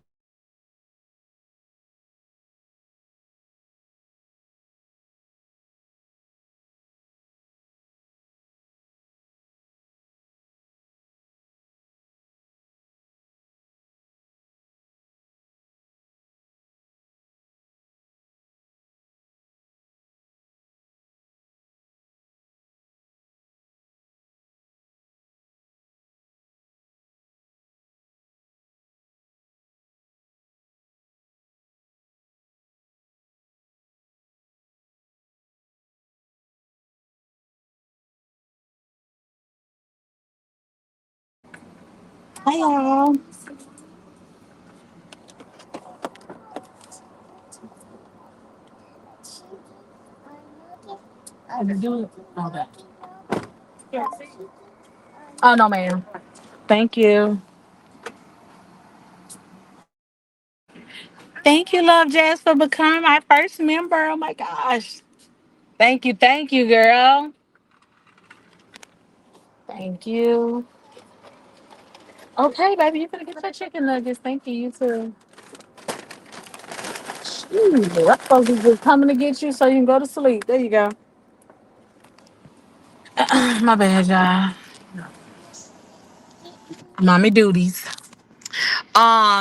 A: Hi, y'all. I did do it. Okay. Oh no, ma'am. Thank you. Thank you, Love Jazz, for becoming my first member. Oh my gosh. Thank you, girl. Thank you. Okay, baby, you're gonna get your chicken nuggets. Thank you, you too. Ooh, I'm supposed to be just coming to get you so you can go to sleep. There you go. My bad, y'all. Mommy duties.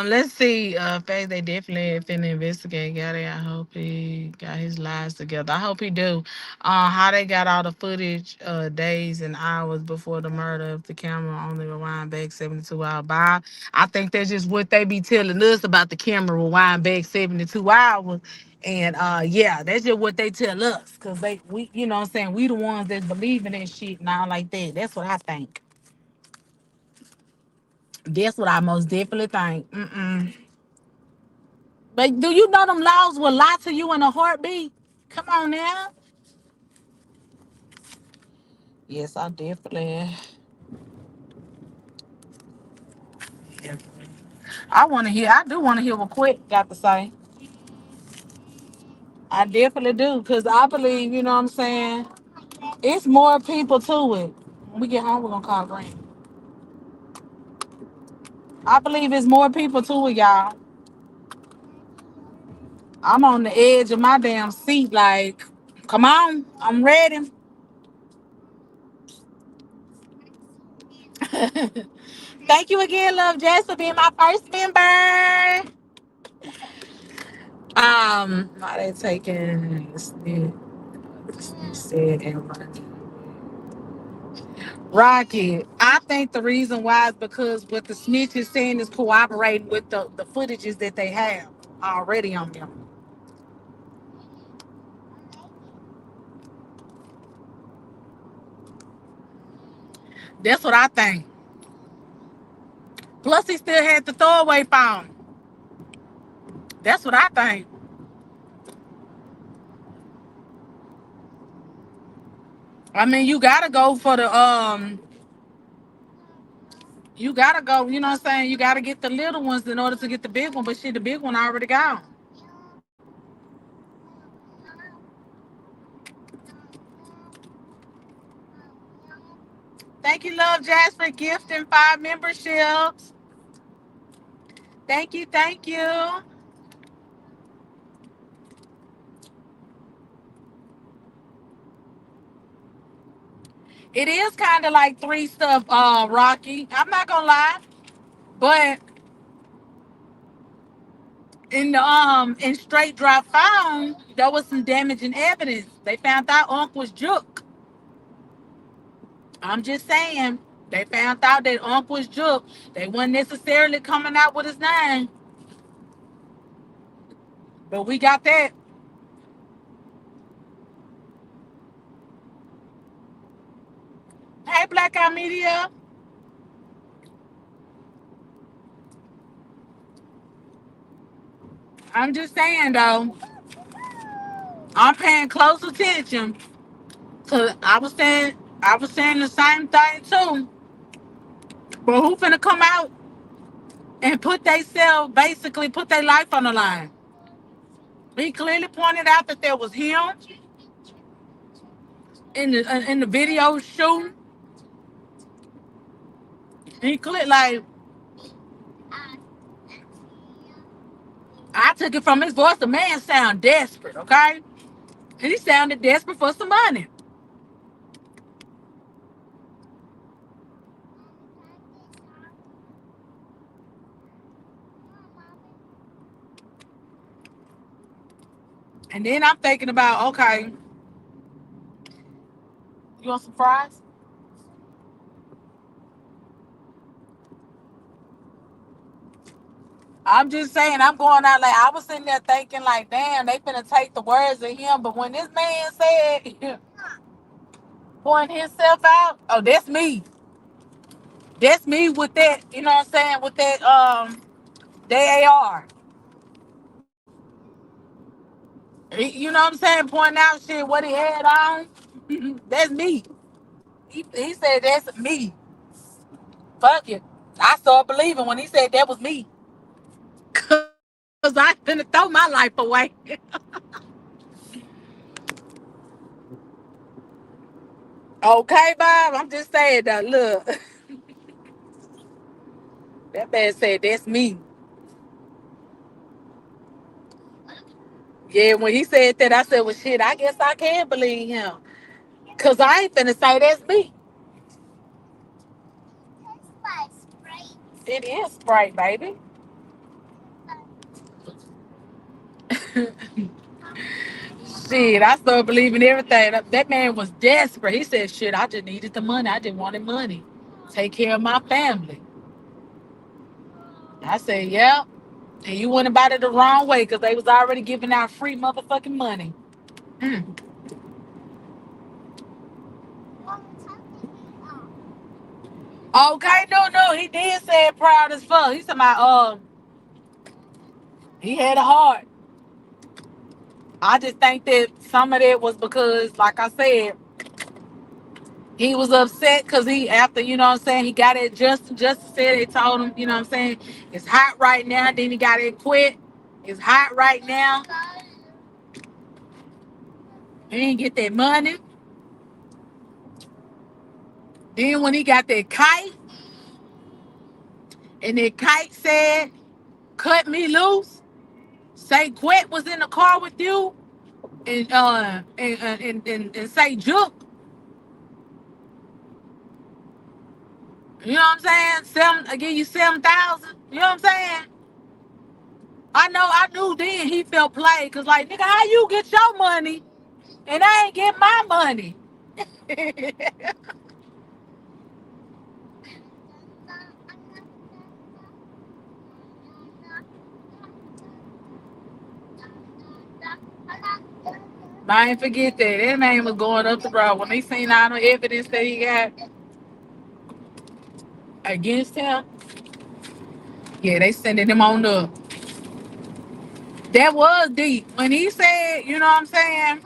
A: Let's see. Faith, they definitely finna investigate. Got it. I hope he got his lies together. I hope he do. How they got all the footage, days and hours before the murder if the camera only rewind back 72 hours by. I think that's just what they be telling us about the camera rewind back 72 hours. And yeah, that's just what they tell us. Cause we you know what I'm saying, we the ones that believe in that shit and all like that. That's what I think. That's what I most definitely think. Mm-mm. But do you know them laws will lie to you in a heartbeat? Come on now. Yes, I definitely. I want to hear. I do want to hear what Quick got to say. I definitely do, cause I believe. You know what I'm saying. It's more people to it. When we get home, we're gonna call Granny. I believe it's more people to it, y'all. I'm on the edge of my damn seat. Like, come on, I'm ready. Thank you again, Love Jess, for being my first member. Why they taking said and Rocky? I think the reason why is because what the snitch is saying is cooperating with the footages that they have already on them. That's what I think. Plus, he still had the throwaway phone. That's what I think. I mean, you gotta go for the you gotta go. You know what I'm saying? You gotta get the little ones in order to get the big one. But shit, the big one already gone. Thank you, Love Jazz, for gifting 5 memberships. Thank you, thank you. It is kind of like three stuff, Rocky. I'm not gonna lie, but in straight drop phone, there was some damaging evidence. They found out Unc was Jook. I'm just saying. They found out that Unc was Jook. They weren't necessarily coming out with his name, but we got that. Hey, Blackout Media. I'm just saying though. I'm paying close attention. Cause I was saying the same thing too. But who finna come out and put they self basically put their life on the line? He clearly pointed out that there was him in the video shooting. He clear like I took it from his voice. The man sound desperate, okay? And he sounded desperate for some money. And then I'm thinking about, okay, you want some fries? I'm just saying, I'm going out like I was sitting there thinking, like, damn, they finna take the words of him. But when this man said, pointing himself out, oh, that's me. That's me with that, you know what I'm saying, with that the AR. You know what I'm saying? Pointing out shit what he had on. That's me. He said that's me. Fuck it. I started believing when he said that was me. Cause I finna throw my life away. Okay, Bob. I'm just saying that. Look, that man said that's me. Yeah, when he said that, I said, well, shit, I guess I can believe him. Cause I ain't finna say that's me. It is Sprite, baby. Shit, I started believing everything. That man was desperate. He said, shit, I just needed the money. I just wanted money. Take care of my family. I said, yep. And you went about it the wrong way because they was already giving out free motherfucking money. Mm. Okay, no. He did say it proud as fuck. He said, he had a heart. I just think that some of that was because, like I said, he was upset because he, after, you know what I'm saying, he got it just said they told him, you know what I'm saying, it's hot right now. Then he got it quit. It's hot right now. He didn't get that money. Then when he got that kite, And then Kite said, cut me loose. Say Quet was in the car with you. And say Juke. You know what I'm saying? I give you 7,000. You know what I'm saying? I knew then he felt played. Cause like, nigga, how you get your money and I ain't get my money? I ain't forget that. That man was going up the road. When they seen all the evidence that he got against him, yeah, they sending him on up. That was deep. When he said, you know what I'm saying?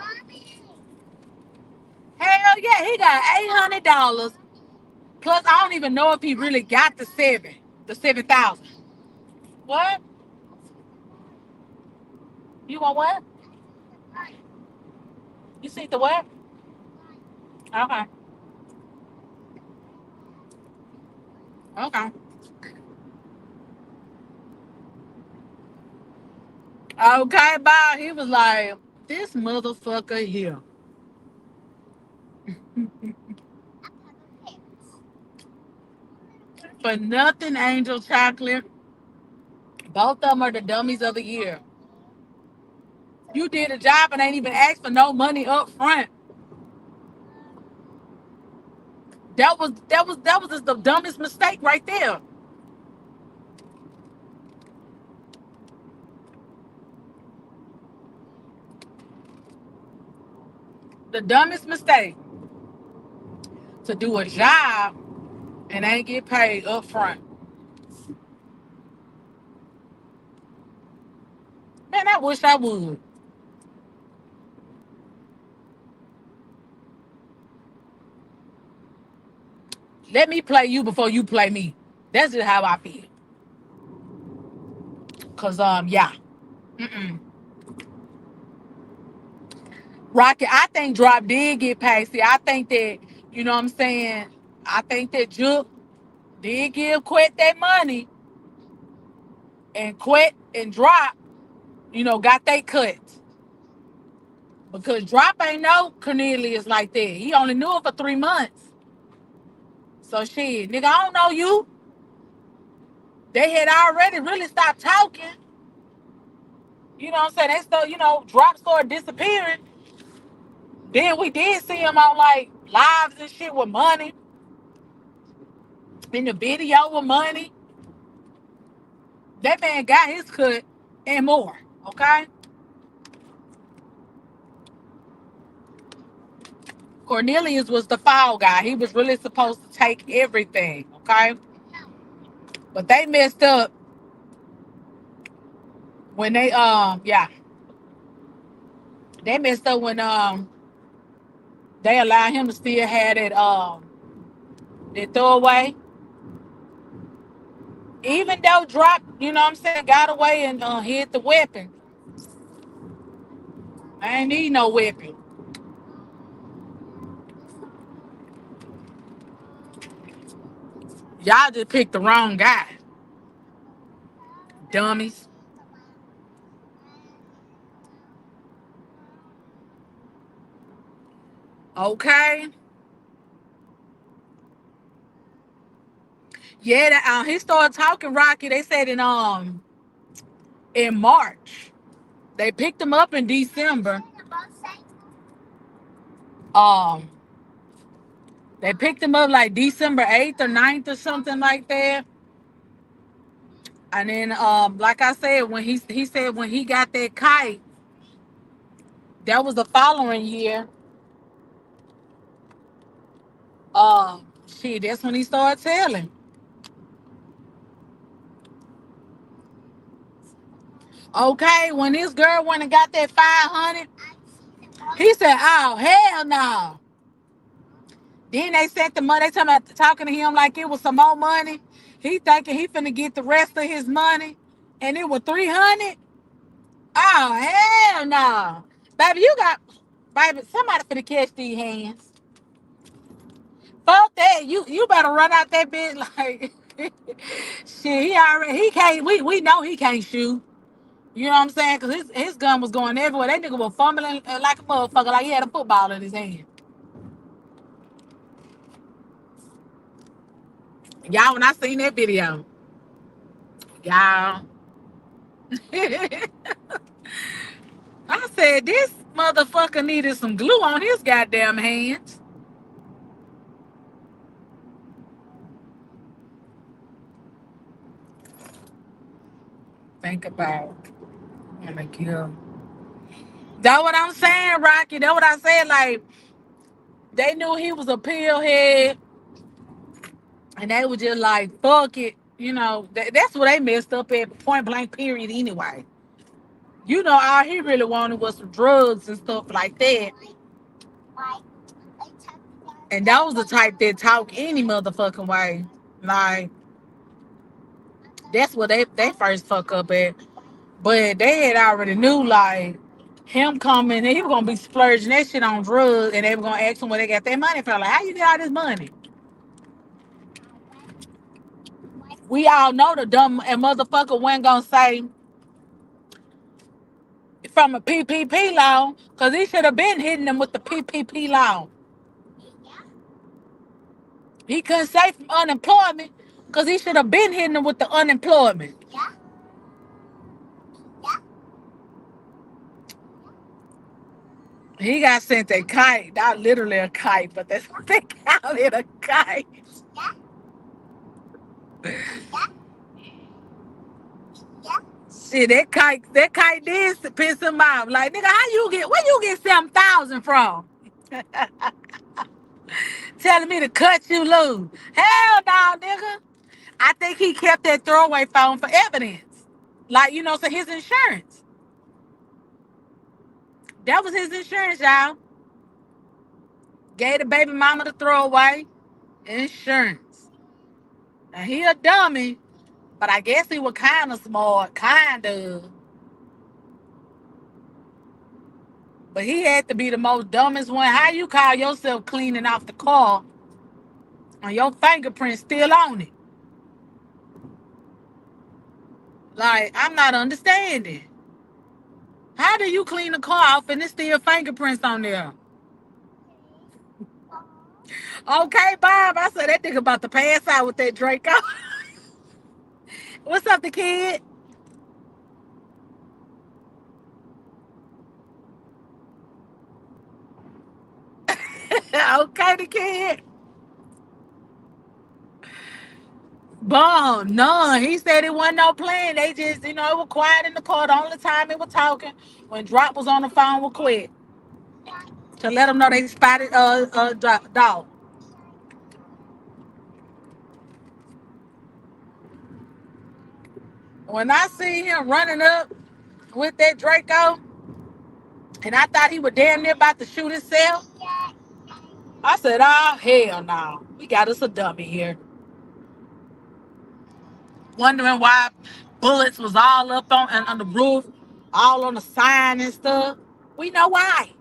A: Hell yeah, he got $800. Plus, I don't even know if he really got the 7,000. What? You want what? You see the what? Okay. Okay. Okay, bye. He was like, this motherfucker here. For nothing, Angel Chocolate. Both of them are the dummies of the year. You did a job and ain't even asked for no money up front. That was just the dumbest mistake right there. The dumbest mistake to do a job and ain't get paid up front. Man, I wish I would. Let me play you before you play me. That's just how I feel. Cause yeah. Mm-mm. Rocky, I think Drop did get paid. See, I think that, you know what I'm saying? I think that Juke did give Quet that money and Quet and Drop, got they cut. Because Drop ain't know Cornelius like that. He only knew her for 3 months. So shit, nigga, I don't know you. They had already really stopped talking. You know what I'm saying? They still, Drop started disappearing. Then we did see him on like lives and shit with money. In the video with money. That man got his cut and more. Okay? Cornelius was the fall guy. He was really supposed to take everything. Okay? But they messed up when they messed up when they allowed him to still have that throwaway. Even though Drop, you know what I'm saying, got away and hid the weapon. I ain't need no weapon. Y'all just picked the wrong guy. Dummies. Okay. Yeah, he started talking Rocky. They said in March. They picked him up in December. Um, they picked him up like December 8th or 9th or something like that. And then, like I said, when he said when he got that kite, that was the following year. Shit, that's when he started telling. Okay, when this girl went and got that 500, he said, "Oh hell no." Then they sent the money. They talking to him like it was some more money. He thinking he finna get the rest of his money, and it was 300. Oh hell no, baby, baby. Somebody finna catch these hands. Fuck that. You better run out that bitch like. Shit, he can't. We know he can't shoot. You know what I'm saying? Cause his gun was going everywhere. That nigga was fumbling like a motherfucker, like he had a football in his hand. Y'all, when I seen that video, y'all, I said this motherfucker needed some glue on his goddamn hands. Think about, I'm gonna kill. That what I'm saying, Rocky. That what I said. Like they knew he was a pillhead, and they were just like, fuck it. You know, that's what they messed up at point blank. Period. Anyway, you know, all he really wanted was some drugs and stuff like that. And that was the type that talk any motherfucking way. Like that's what they first fuck up at. But they had already knew like him coming, and he was gonna be splurging that shit on drugs, and they were gonna ask him where they got their money from. Like, how you get all this money? We all know the dumb and motherfucker wasn't gonna say from a PPP loan, because he should have been hitting them with the PPP loan. He couldn't say from unemployment because he should have been hitting them with the unemployment. He got sent a kite, not literally a kite, but that's what they call it, a kite. Shit, that kite did piss him off. Like, nigga, where you get 7,000 from? Telling me to cut you loose. Hell no, nigga. I think he kept that throwaway phone for evidence. Like, you know, so his insurance. That was his insurance, y'all. Gave the baby mama the throwaway insurance. And he a dummy, but I guess he was kind of smart, kind of. But he had to be the most dumbest one. How you call yourself cleaning off the car and your fingerprint still on it? Like, I'm not understanding. How do you clean the car off and there's still fingerprints on there? Okay, Bob. I said that nigga about to pass out with that Draco. What's up, the kid? Okay, the kid. Bum, none. He said it wasn't no plan. They just, you know, it was quiet in the car. The only time it was talking when Drop was on the phone with Quit to let them know they spotted dog. When I see him running up with that Draco, and I thought he was damn near about to shoot himself, I said, "Oh hell no, we got us a dummy here." Wondering why bullets was all up on the roof, all on the sign and stuff. We know why.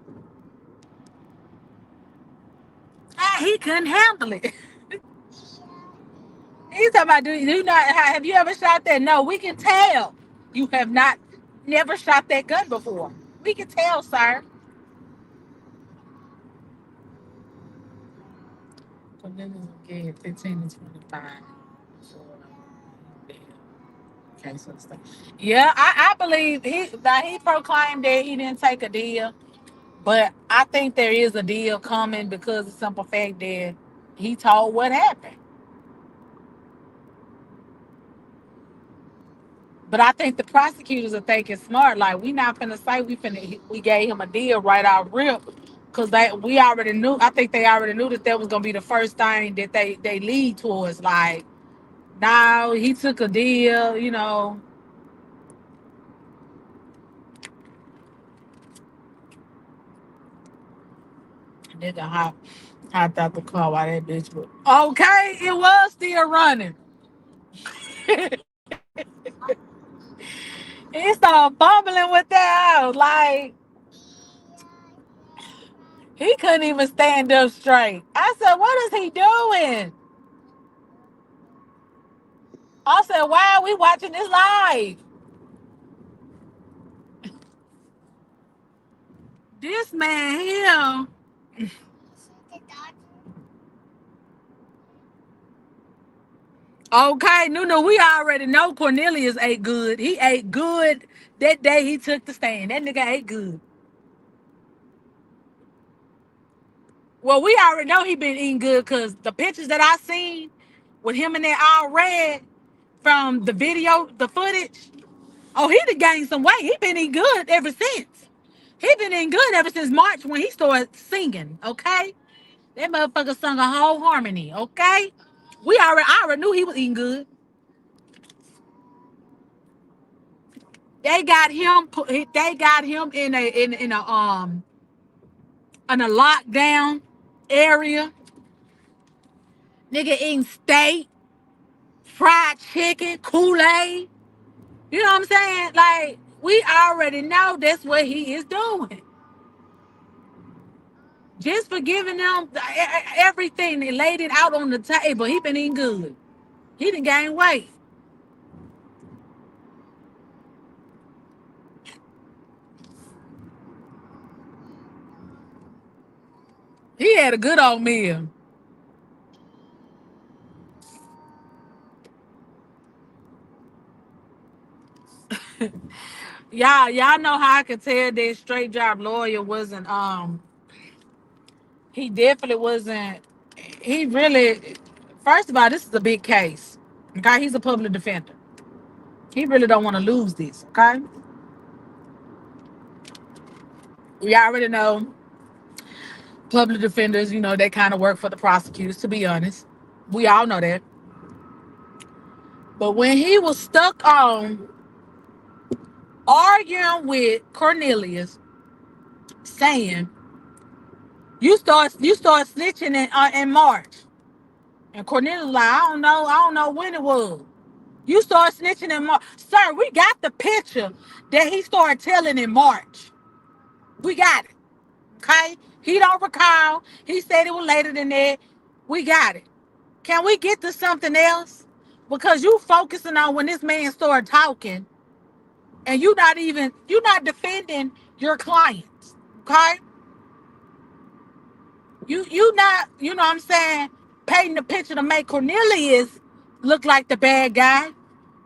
A: Ah, he couldn't handle it. He's talking about, do you not have you ever shot that? No, we can tell you have not never shot that gun before. We can tell, sir. So then again, 15 to 25. So, okay, so it's yeah, I believe he proclaimed that he didn't take a deal, but I think there is a deal coming because of the simple fact that he told what happened. But I think the prosecutors are thinking smart. Like, we not finna say we gave him a deal right out rip, because we already knew. I think they already knew that was gonna be the first thing that they lead towards. Like, now he took a deal. You know, nigga hopped out the car while that bitch was okay. It was still running. He started fumbling with that house. Like, he couldn't even stand up straight. I said, "What is he doing?" I said, why are we watching this live? This man here. Okay, no, we already know Cornelius ate good. He ate good that day he took the stand. That nigga ate good. Well, we already know he been eating good because the pictures that I seen with him and that all red from the video, the footage. Oh, he done gained some weight. He been eating good ever since. He been eating good ever since March when he started singing. Okay, that motherfucker sung a whole harmony. Okay, I already knew he was eating good. They got him. They got him in a lockdown area. Nigga eating steak, fried chicken, Kool-Aid. You know what I'm saying? Like, we already know that's what he is doing. Just for giving them everything, they laid it out on the table. He been eating good. He done gained weight. He had a good old meal. Y'all know how I could tell that straight job lawyer wasn't he definitely wasn't he really first of all, this is a big case. Okay, he's a public defender. He really don't want to lose this, okay? We already know public defenders, they kind of work for the prosecutors, to be honest. We all know that. But when he was stuck on arguing with Cornelius, saying, you start snitching in March. And Cornelius was like, I don't know when it was. You start snitching in March. Sir, we got the picture that he started telling in March. We got it. Okay? He don't recall. He said it was later than that. We got it. Can we get to something else? Because you focusing on when this man started talking and you're not defending your clients. Okay? You not, you know what I'm saying, painting the picture to make Cornelius look like the bad guy.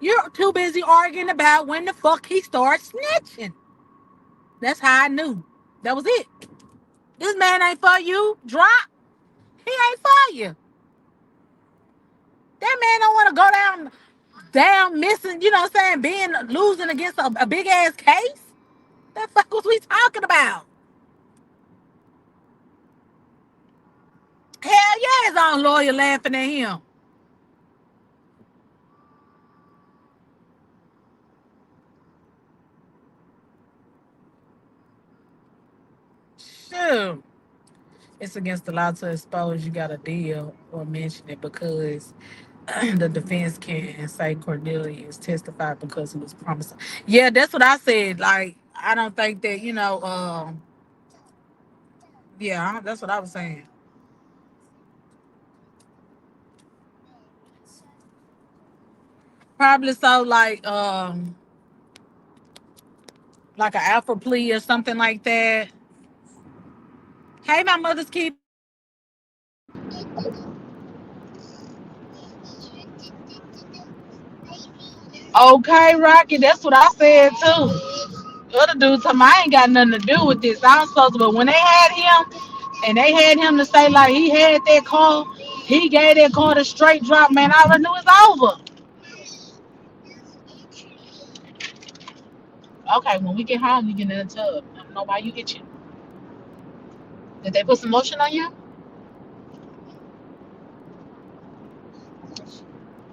A: You're too busy arguing about when the fuck he started snitching. That's how I knew. That was it. This man ain't for you. Drop. He ain't for you. That man don't want to go down missing, you know what I'm saying, losing against a big ass case. The fuck was we talking about? Hell yeah, his own lawyer laughing at him. Shoot. It's against the law to expose you got a deal or mention it because the defense can't say Cornelius testified because he was promised. Yeah, that's what I said. Like, I don't think that, yeah, that's what I was saying. Probably so, like an alpha plea or something like that. Hey, my mother's keep. Okay, Rocky, that's what I said too. The other dude told me I ain't got nothing to do with this. I was supposed to, but when they had him and they had him to say like he had that car, he gave that car the straight drop, man. I already knew it's over. Okay, when we get home, you get in the tub. I don't know why you get you. Did they put some lotion on you?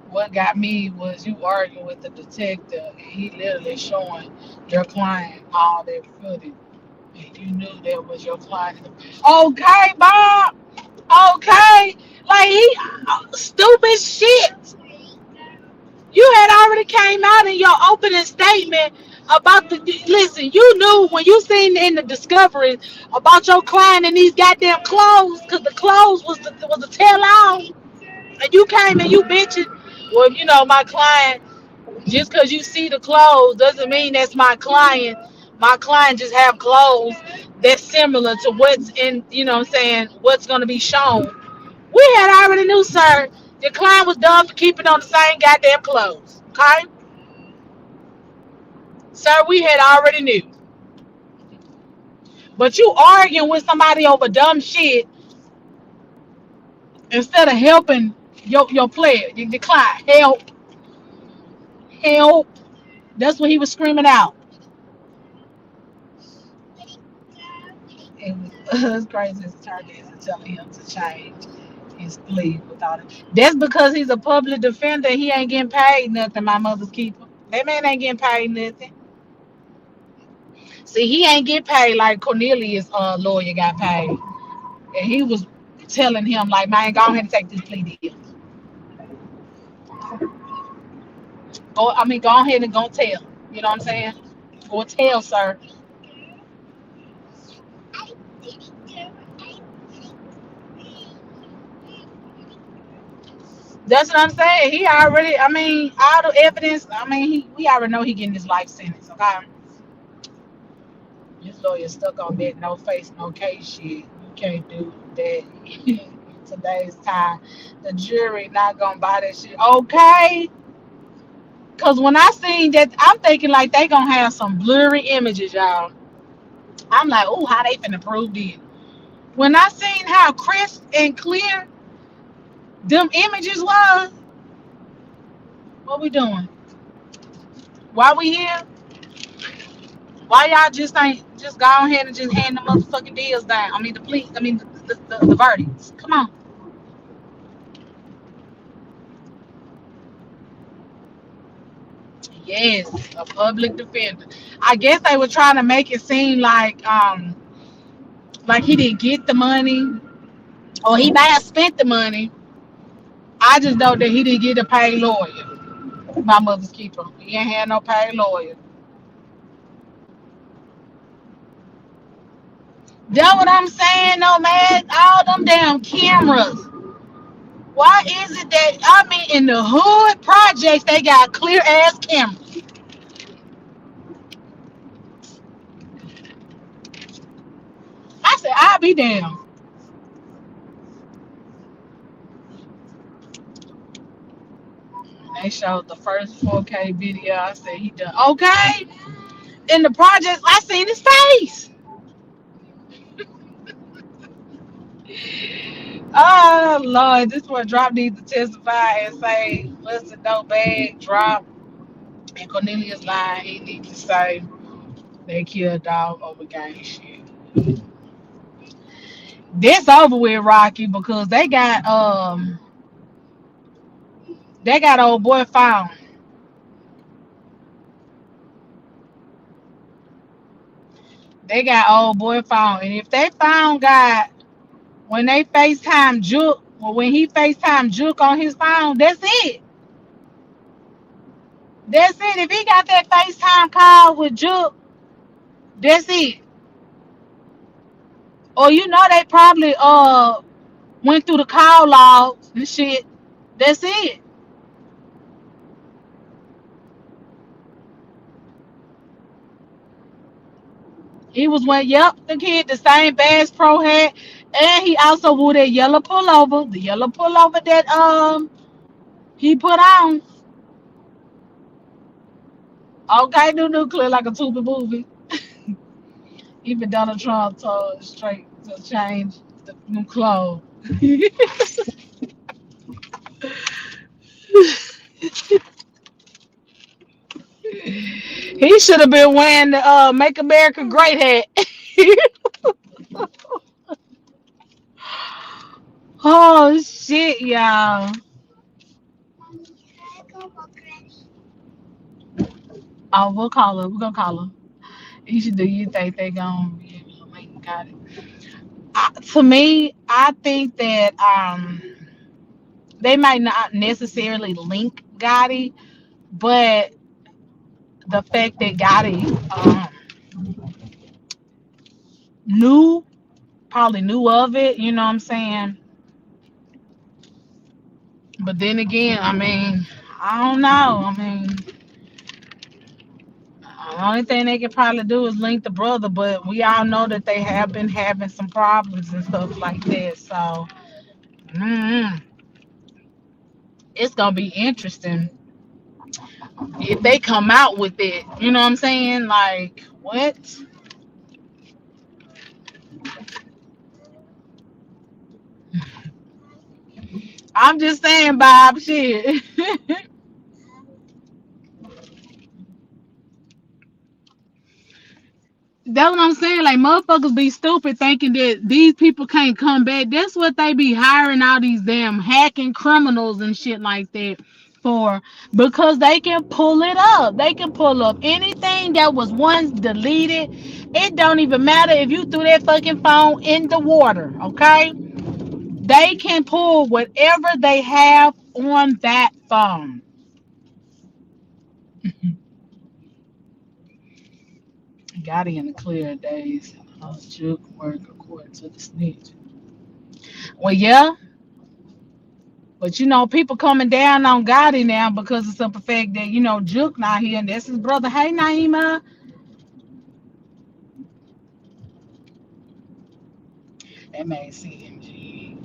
A: What got me was you arguing with the detective, and he literally showing your client all that footage, and you knew that was your client. Okay, Bob. Okay, like he stupid shit. You had already came out in your opening statement about the listen. You knew when you seen in the discovery about your client and these goddamn clothes, because the clothes was the tell all, and you came and you bitching. Well, my client, just because you see the clothes doesn't mean that's my client. My client just have clothes that's similar to what's in, what I'm saying, what's going to be shown. We had already knew, sir. The client was done for keeping on the same goddamn clothes. Okay? Sir, we had already knew. But you arguing with somebody over dumb shit instead of helping your player, your client. Help, help. That's what he was screaming out. It was crazy. His attorney is telling him to change his plea without it. That's because he's a public defender. He ain't getting paid nothing. My mother's keeper. That man ain't getting paid nothing. See, he ain't get paid like Cornelius' lawyer got paid, and he was telling him like, "Man, go ahead and take this plea deal. Go ahead and go tell. You know what I'm saying? Go tell, sir." That's what I'm saying. He already, all the evidence. We already know he getting his life sentence. Okay, this lawyer stuck on that no face, no case shit. You can't do that. Today's time, the jury not gonna buy that shit. Okay, cause when I seen that, I'm thinking like they gonna have some blurry images, y'all. I'm like, oh, how they finna prove this? When I seen how crisp and clear them images was, what we doing? Why we here? Why y'all just ain't just go ahead and just hand the motherfucking deals down? The police. The verdicts. Come on. Yes, a public defender. I guess they were trying to make it seem like he didn't get the money or he may have spent the money. I just know that he didn't get a paid lawyer. My mother's keeper. He ain't had no paid lawyer. That's what I'm saying, though, man. All them damn cameras. Why is it that in the hood projects they got clear ass cameras? I said, I'll be damned. They showed the first 4K video. I said he done okay. In the projects, I seen his face. Oh Lord, this one drop needs to testify and say what's the no bag drop. And Cornelius line, he needs to say they killed dog over gang shit. This over with, Rocky, because they got old boy found. They got old boy found. And if they found God when they FaceTime Juke, or when he FaceTime Juke on his phone, that's it. That's it. If he got that FaceTime call with Juke, that's it. Or they probably went through the call logs and shit. That's it. He was wearing, yep, the kid, the same Bass Pro hat. And he also wore that yellow pullover. The yellow pullover that he put on. Okay, new nuclear like a Tubi movie. Even Donald Trump told straight to change the new clothes. He should have been wearing the Make America Great hat. Oh shit, y'all. Oh, we'll call her. We're gonna call her. You should do you think they gonna make got it. To me, I think that they might not necessarily link Gotti, but the fact that Gotti knew, probably knew of it, you know what I'm saying? But then again, I mean, I don't know. I mean, the only thing they could probably do is link the brother, but we all know that they have been having some problems and stuff like that. So, mm, it's gonna be interesting if they come out with it. You know what I'm saying? Like, what? I'm just saying, Bob. Shit. That's what I'm saying. Like motherfuckers be stupid thinking that these people can't come back. That's what they be hiring all these damn hacking criminals and shit like that for, because they can pull it up. They can pull up anything that was once deleted. It don't even matter if you threw that fucking phone in the water, okay? They can pull whatever they have on that phone. Got it in the clear days. Juke work according to the snitch. Well, yeah, but people coming down on Gotti now because of the fact that Juke not here and that's his brother. Hey, Naima, that made CMG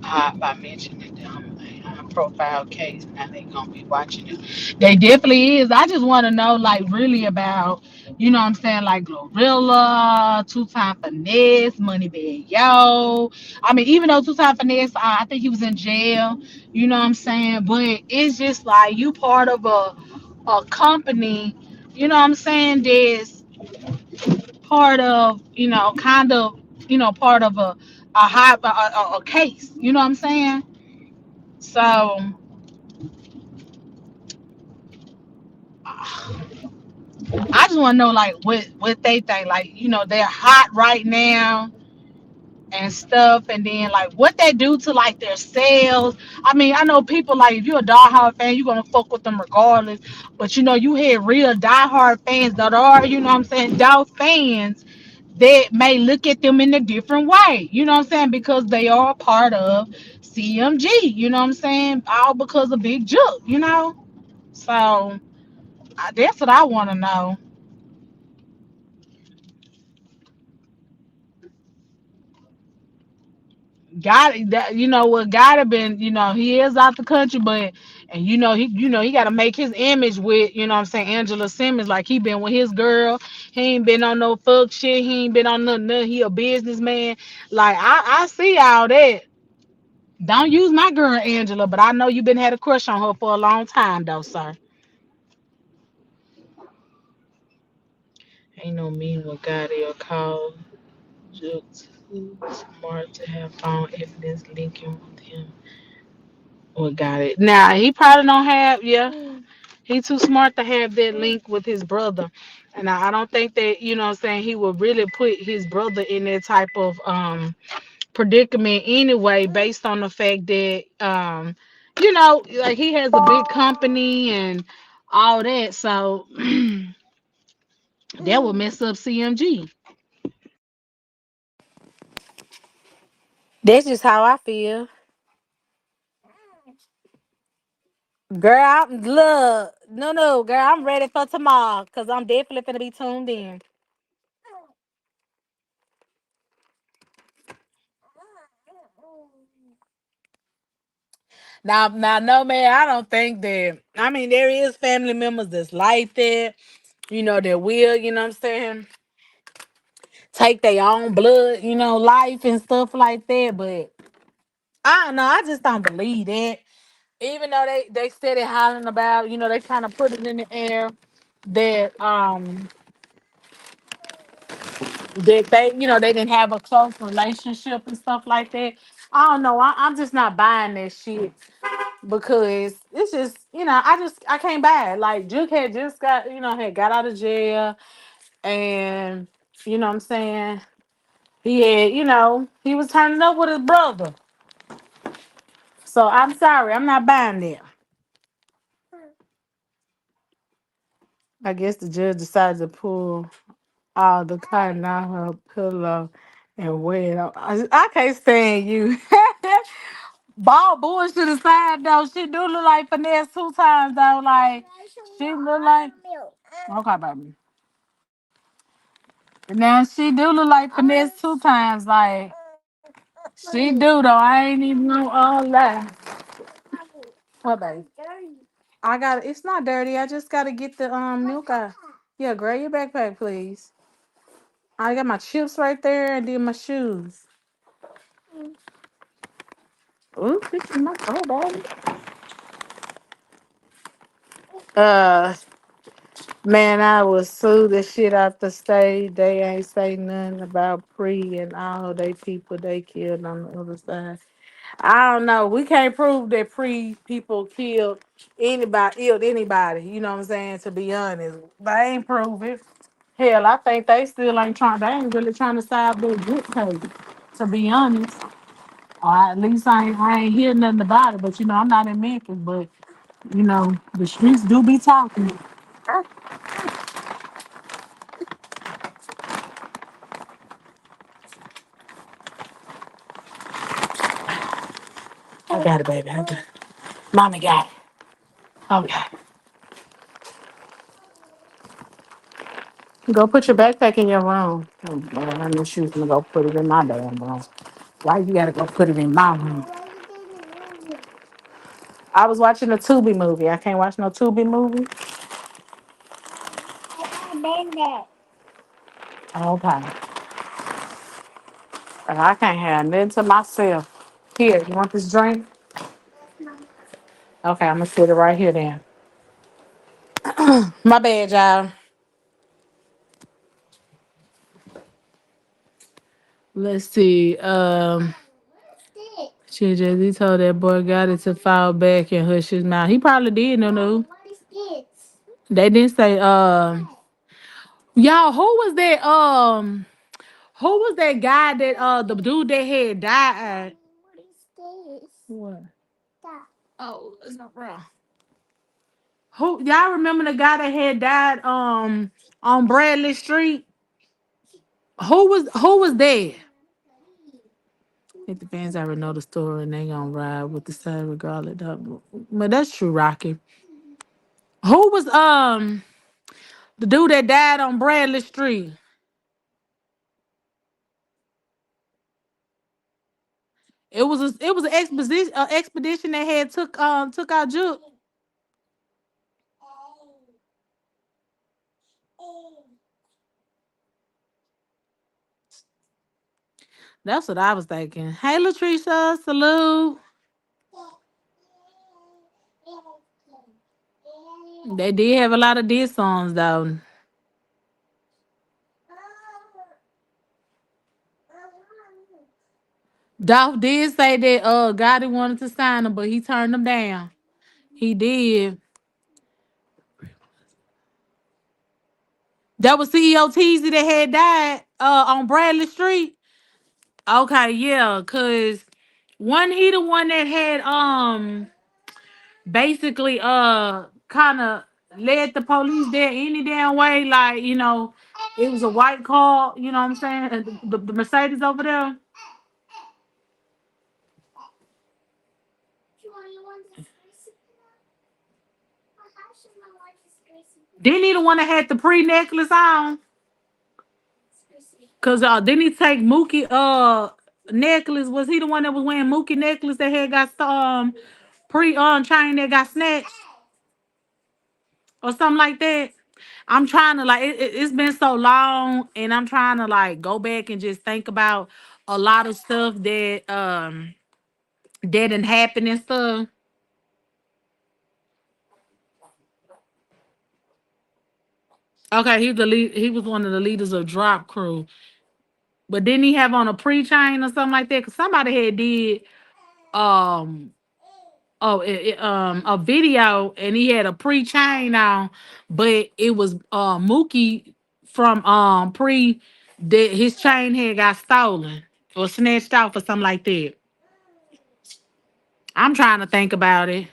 A: hot by mentioning them profile case. Now they gonna be watching it. They definitely is. I just want to know, like, really about, what I'm saying, like Glorilla, Two Time Finesse, Money Bag Yo. I mean, even though Two Time Finesse, I think he was in jail. You know what I'm saying? But it's just like you part of a company. You know what I'm saying? That's part of, kind of, part of a case. You know what I'm saying? So I just want to know, like, what they think. Like, they're hot right now and stuff, and then like what they do to like their sales. I mean, I know people, like, if you're a diehard fan, you're gonna fuck with them regardless. But you had real diehard fans that are, what I'm saying, dog fans that may look at them in a different way. You know what I'm saying? Because they are a part of CMG. You know what I'm saying? All because of Big Juke. So that's what I want to know. Got that, what gotta been, he is out the country, but and he gotta make his image with, what I'm saying, Angela Simmons, like he been with his girl. He ain't been on no fuck shit, he ain't been on nothing. He a businessman. Like I see all that. Don't use my girl Angela, but I know you been had a crush on her for a long time though, sir. Ain't no mean what Gotti or call just too smart to have found evidence linking with him. What got it? Now he probably don't have, yeah. He too smart to have that link with his brother. And I don't think that, what I'm saying, he would really put his brother in that type of predicament anyway, based on the fact that like he has a big company and all that. So that would mess up CMG. That's just how I feel. Girl, look, no, girl, I'm ready for tomorrow because I'm definitely gonna be tuned in. Now, no, man, I don't think that. I mean, there is family members that's like that, that will, what I'm saying, take their own blood, life and stuff like that. But I don't know. I just don't believe that. Even though they steady hollering about, they kind of put it in the air that that they didn't have a close relationship and stuff like that. I don't know. I'm just not buying that shit because it's just, I can't buy it. Like Juke had just got, had got out of jail, and what I'm saying, he had, he was turning up with his brother. So I'm sorry, I'm not buying that. I guess the judge decided to pull all the cotton out her pillow and wear it on. I can't stand you. Ball bullshit aside though, she do look like finesse 2 times though. Like she look like okay, baby. Now she do look like finesse 2 times. Like she do though. I ain't even gonna lie. What baby? I got it's not dirty. I just gotta get the milk out. Yeah, grab your backpack, please. I got my chips right there and then my shoes. Ooh, this is my baby. Uh Man, I was sue the shit out the state. They ain't say nothing about Pre and all they people they killed on the other side. I don't know. We can't prove that Pre people killed anybody. You know what I'm saying? To be honest, they ain't prove it. Hell, I think they still ain't trying. They ain't really trying to solve their good case. To be honest, or at least I ain't hear nothing about it. But you know, I'm not in Memphis, but you know, the streets do be talking. I got it, baby. I got it. Mommy got it. Okay. Go put your backpack in your room. Oh, Lord, I knew she was gonna go put it in my damn room. Why you gotta go put it in my room? I was watching a Tubi movie. I can't watch no Tubi movie. Okay. I can't have nothing to myself. Here, you want this drink? Okay, I'm gonna sit it right here then. My bad, y'all. Let's see. She just he told that boy got it to fall back and hush his mouth. He probably did, no. They didn't say y'all, who was that guy that the dude that had died? What? Oh, it's not wrong. Who y'all remember the guy that had died on Bradley Street? Who was there? It depends. I already know the story and they gonna ride with the same regardless. But that's true, Rocky. Who was the dude that died on Bradley Street? It was an expedition that had took out Juke. That's what I was thinking. Hey Latricia, salute. They did have a lot of diss songs though. Dolph did say that Gotti wanted to sign him, but he turned him down. He did. That was CEO Teasy that had died on Bradley Street. Okay, yeah, cause one he the one that had basically kind of led the police there any damn way. Like, it was a white car, you know what I'm saying? And the Mercedes over there. Didn't he the one that had the pre necklace on? Cause didn't he take Mookie necklace? Was he the one that was wearing Mookie necklace that had got pre chain that got snatched or something like that? I'm trying to like it's been so long, and I'm trying to like go back and just think about a lot of stuff that didn't happen and stuff. Okay, he's the lead. He was one of the leaders of Drop Crew, but didn't he have on a pre chain or something like that? Cause somebody had did um a video and he had a pre chain on, but it was Mookie from pre that his chain had got stolen or snatched off or something like that. I'm trying to think about it.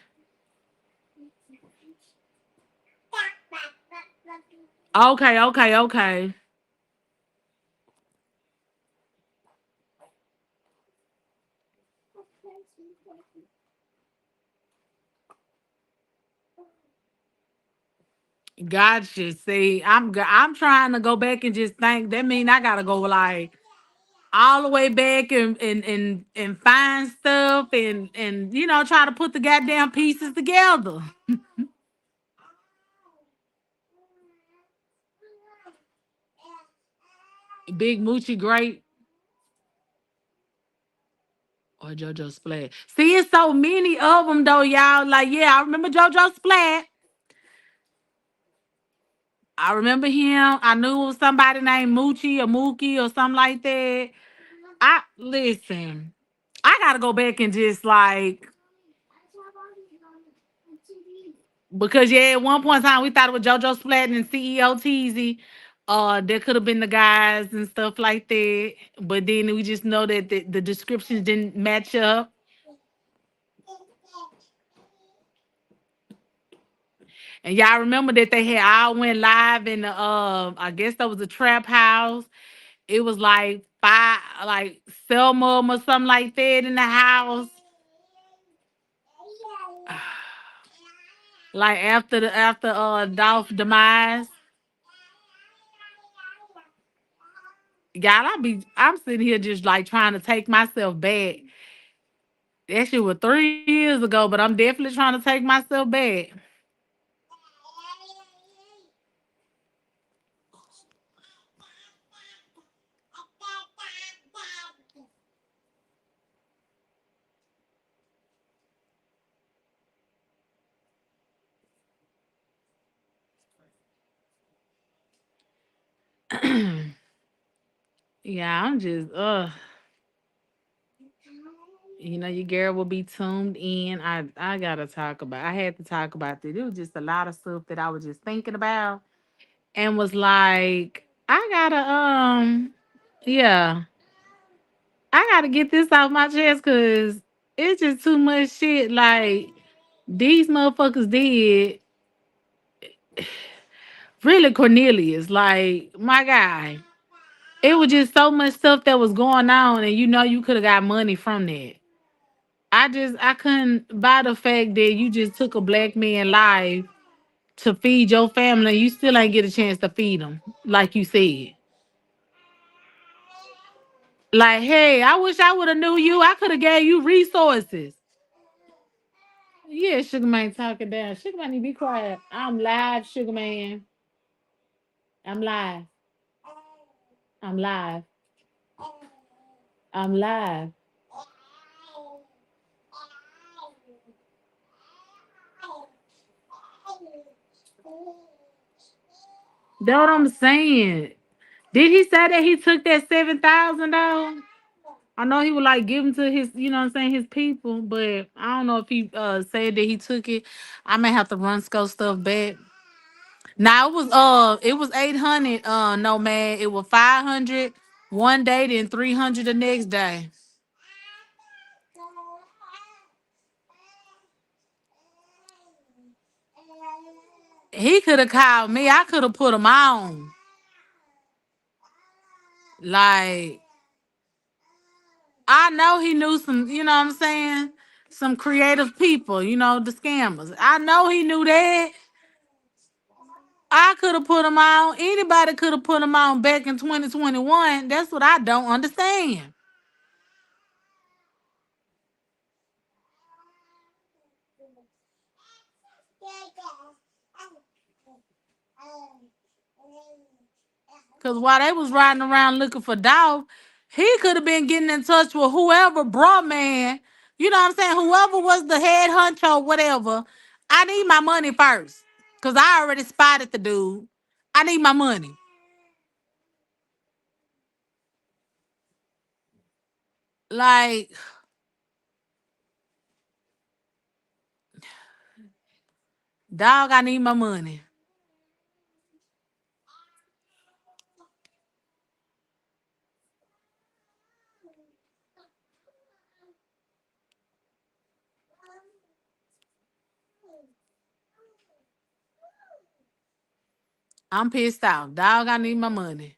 A: Okay, okay, okay. Gotcha. See, I'm trying to go back and just think. That mean I gotta go like all the way back and find stuff and try to put the goddamn pieces together. Big Moochie Great or JoJo Splat. See, it's so many of them though, y'all. Like, yeah, I remember JoJo Splat. I remember him. I knew it was somebody named Moochie or Mookie or something like that. I listen. I gotta go back and just like because yeah, at one point in time we thought it was JoJo Splatton and CEO Teasy. There could have been the guys and stuff like that. But then we just know that the descriptions didn't match up. And y'all remember that they had all went live in the I guess that was a trap house. It was like five like Selma or something like that in the house. Like after Dolph demise. I'm sitting here just like trying to take myself back. That shit was 3 years ago, but I'm definitely trying to take myself back. Yeah, I'm just your girl will be tuned in. I gotta talk about. I had to talk about this. It was just a lot of stuff that I was just thinking about, and was like, I gotta yeah, I gotta get this off my chest because it's just too much shit. Like these motherfuckers did really Cornelius. Like my guy, it was just so much stuff that was going on, and you could have got money from that. I couldn't buy the fact that you just took a black man life to feed your family. You still ain't get a chance to feed them, like you said. Like, hey, I wish I would have knew you. I could have gave you resources. Yeah, Sugar Man talking down. Sugar Man, need to be quiet. I'm live, Sugar Man. I'm live. I'm live. I'm live. That's what I'm saying. Did he say that he took that 7,000 though? I know he would like give them to his, what I'm saying, his people, but I don't know if he said that he took it. I may have to run Sco stuff back. Now it was 800, no man. It was 500 one day, then 300 the next day. He could have called me. I could have put him on. Like, I know he knew some, what I'm saying? Some creative people, the scammers. I know he knew that. I could have put him on. Anybody could have put him on back in 2021. That's what I don't understand. Cause while they was riding around looking for Dolph, he could have been getting in touch with whoever brought man. You know what I'm saying? Whoever was the head honcho, whatever. I need my money first. Cause I already spotted the dude. I need my money. Like, dog, I need my money. I'm pissed off. Dog, I need my money.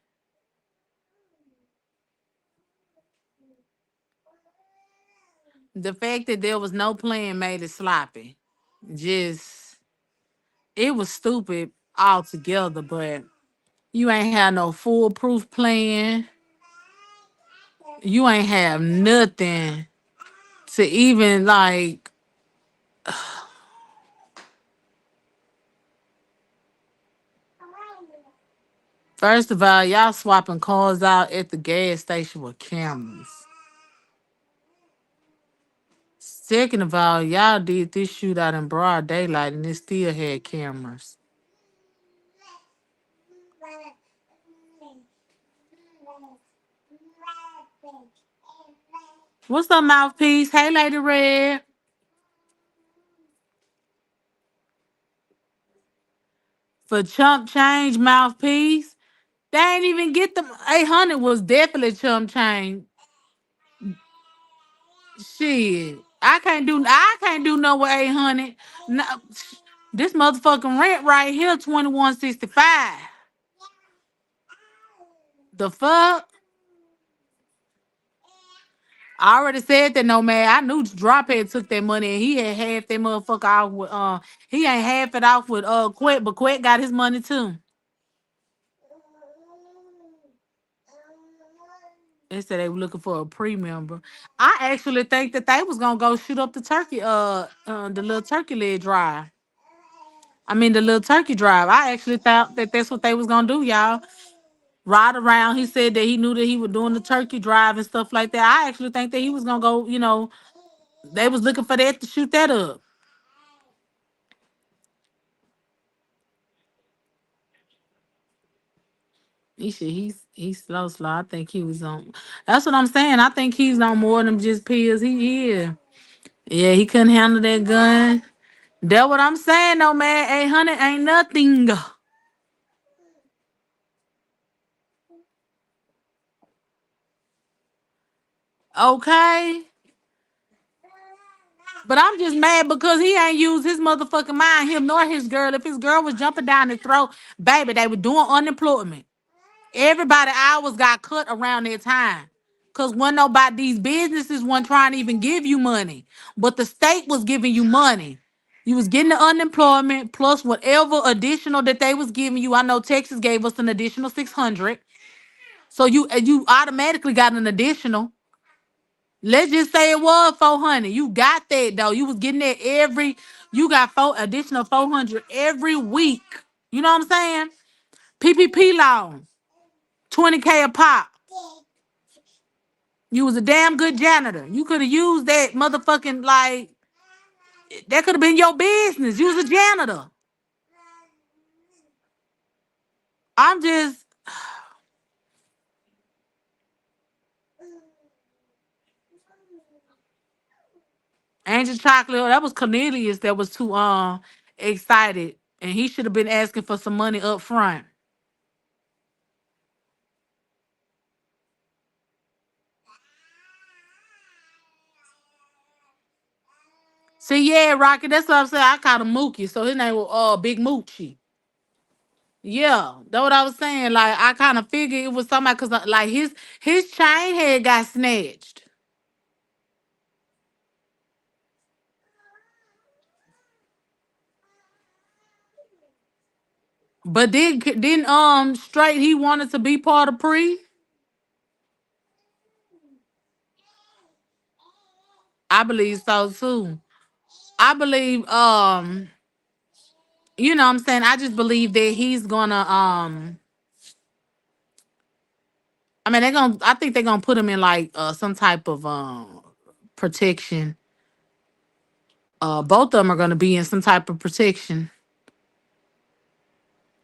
A: The fact that there was no plan made it sloppy. Just it was stupid altogether, but you ain't have no foolproof plan. You ain't have nothing to even like. First of all, y'all swapping cars out at the gas station with cameras. Second of all, y'all did this shootout in broad daylight and it still had cameras. What's up, mouthpiece? Hey, Lady Red. For chump change, mouthpiece. They ain't even get them. 800 was definitely chump change. Shit. I can't do no with 800. No, this motherfucking rent right here, 2165. The fuck? I already said that no man. I knew Drophead took that money and he had half that motherfucker off with he ain't half it off with Quet, but Quet got his money too. They said they were looking for a pre-member. I actually think that they was gonna go shoot up the turkey, the little turkey leg drive. I mean the little turkey drive. I actually thought that that's what they was gonna do, y'all. Ride around. He said that he knew that he was doing the turkey drive and stuff like that. I actually think that he was gonna go, they was looking for that to shoot that up. He's slow. I think he was on. That's what I'm saying. I think he's on more than just pills. He is. Yeah, he couldn't handle that gun. That's what I'm saying, though, man. 800 ain't nothing. Okay. But I'm just mad because he ain't used his motherfucking mind, him nor his girl. If his girl was jumping down his throat, baby, they were doing unemployment. Everybody hours got cut around that time. Cause when nobody these businesses weren't trying to even give you money. But the state was giving you money. You was getting the unemployment plus whatever additional that they was giving you. I know Texas gave us an additional 600. So you automatically got an additional. Let's just say it was 400. You got that though. You was getting that you got additional 400 every week. You know what I'm saying? PPP loan, 20K a pop. You was a damn good janitor. You could have used that motherfucking like that could have been your business. You was a janitor. I'm just Angel Chocolate. That was Cornelius that was too excited. And he should have been asking for some money up front. See, yeah, Rocky, that's what I'm saying. I called him Mookie, so his name was Big Moochie. Yeah, that's what I was saying. Like I kind of figured it was somebody because like his chain had got snatched. But didn't straight he wanted to be part of pre. I believe so too. I believe you know what I'm saying, I just believe that he's gonna I mean I think they're gonna put him in like some type of protection. Both of them are gonna be in some type of protection.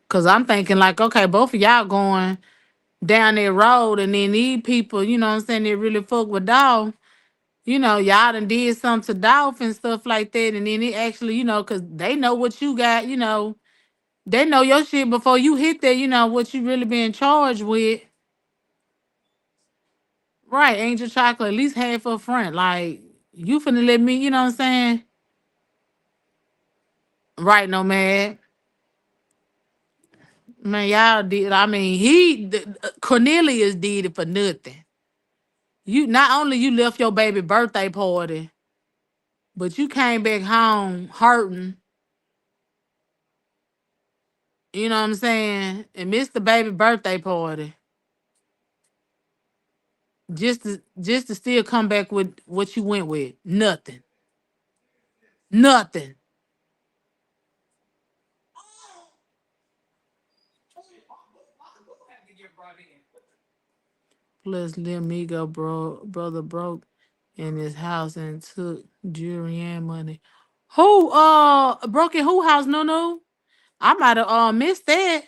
A: Cause I'm thinking like, okay, both of y'all going down that road and then these people, you know what I'm saying, they really fuck with Dolph. Y'all done did something to Dolph and stuff like that. And then it actually, cause they know what you got, they know your shit before you hit there, what you really being charged with. Right, Angel Chocolate, at least half up front. Like, you finna let me, you know what I'm saying? Right, no man. Man, y'all did. I mean, Cornelius did it for nothing. You not only you left your baby birthday party. but you came back home hurting, you know what I'm saying, and missed the baby birthday party just to still come back with what you went with. Nothing. Nothing. Plus Lil Migo brother broke in his house and took jewelry and money. Who broke in who house, no no? I might have missed that.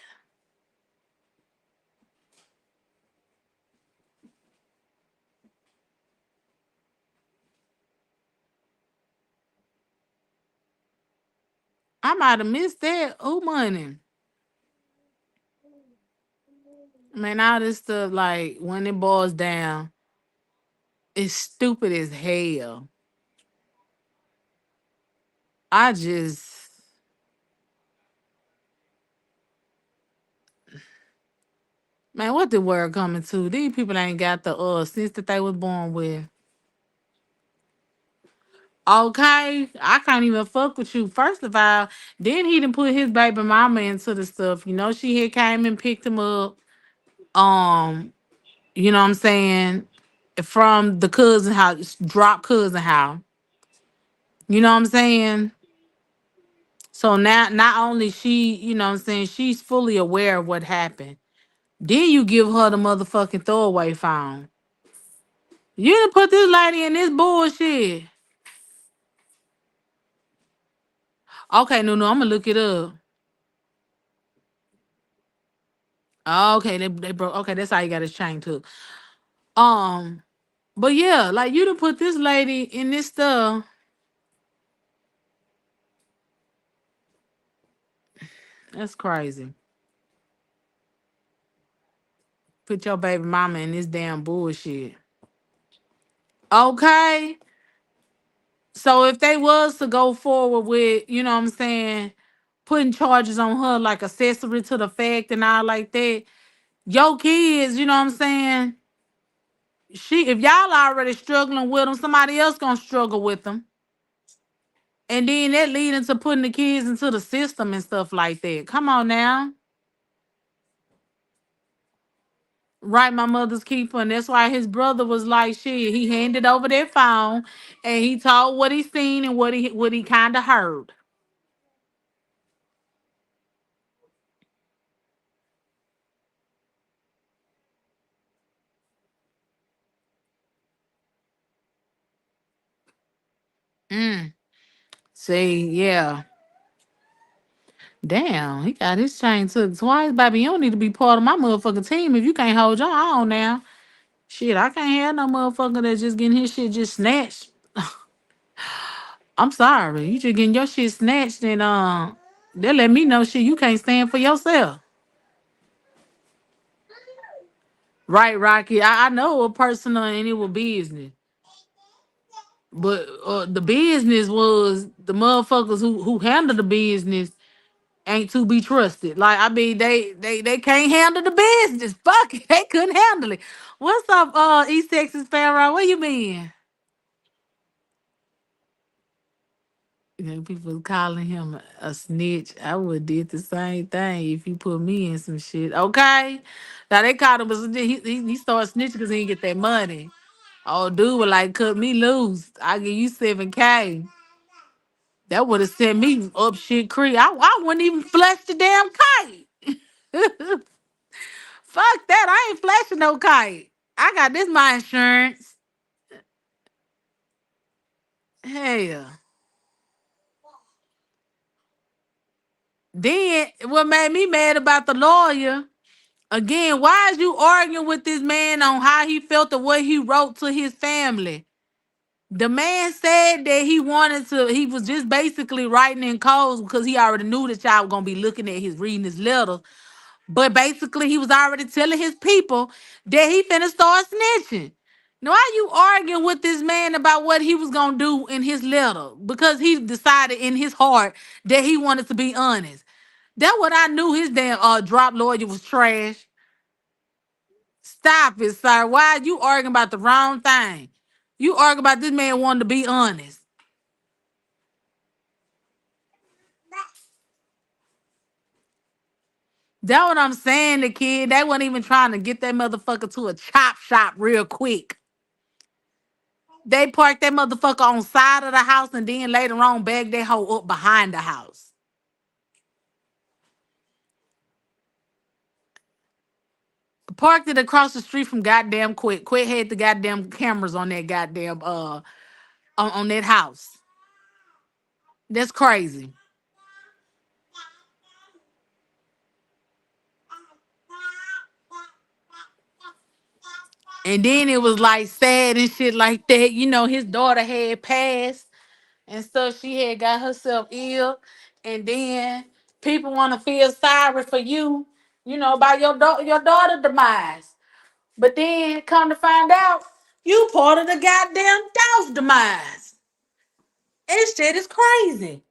A: I might have missed that. Who money? Man, all this stuff, like when it boils down, it's stupid as hell. I just, man, what the world coming to? These people ain't got the sense that they was born with. Okay, I can't even fuck with you. First of all, then he didn't put his baby mama into the stuff. You know, she had came and picked him up. Um, you know what I'm saying? From the cousin house, drop cousin house. You know what I'm saying? So now, not only she, you know what I'm saying, she's fully aware of what happened. Then you give her the motherfucking throwaway phone. You didn't put this lady in this bullshit. Okay, no, I'm gonna look it up. Okay, they broke. Okay, that's how you got his chain took. Um, but yeah, like you done put this lady in this stuff. That's crazy. Put your baby mama in this damn bullshit. Okay. So if they was to go forward with, you know what I'm saying, putting charges on her like accessory to the fact and all like that, your kids, you know what I'm saying? If y'all already struggling with them, somebody else gonna struggle with them. And then that leading to putting the kids into the system and stuff like that. Come on now. Right, my mother's keeper. And that's why his brother was like, shit, he handed over that phone and he told what he seen and what he kinda heard. Mm. See, yeah. Damn, he got his chain took twice, baby. You don't need to be part of my motherfucking team if you can't hold your own now. Shit, I can't have no motherfucker that's just getting his shit just snatched. I'm sorry. You just getting your shit snatched and they let me know shit you can't stand for yourself. Right, Rocky. I know a personal and it was business. But the business was the motherfuckers who handle the business ain't to be trusted. Like I mean, they can't handle the business. Fuck it, they couldn't handle it. What's up, East Texas Pharaoh? Where you been? You know, people calling him a snitch. I would did the same thing if you put me in some shit. Okay, now they called him a snitch. He started snitching because he didn't get that money. Oh, dude would like cut me loose. I give you 7K. That would have sent me up shit creek. I wouldn't even flush the damn kite. Fuck that. I ain't flashing no kite. I got this my insurance. Hell. Then what made me mad about the lawyer, again, why is you arguing with this man on how he felt or what he wrote to his family? The man said that he was just basically writing in codes because he already knew that y'all were gonna be looking at reading his letters. But basically, he was already telling his people that he finna start snitching. Now, why you arguing with this man about what he was gonna do in his letter? Because he decided in his heart that he wanted to be honest. That what I knew his damn drop lawyer was trash. Stop it, sir. Why are you arguing about the wrong thing? You argue about this man wanting to be honest. That what I'm saying, the kid. They wasn't even trying to get that motherfucker to a chop shop real quick. They parked that motherfucker on side of the house and then later on bagged that hoe up behind the house. Parked it across the street from goddamn Quick. Quick had the goddamn cameras on that goddamn on that house. That's crazy. And then it was like sad and shit like that. You know, his daughter had passed and stuff. She had got herself ill. And then people want to feel sorry for you, you know, about your daughter demise. But then come to find out, you part of the goddamn Dolph demise. That shit is crazy.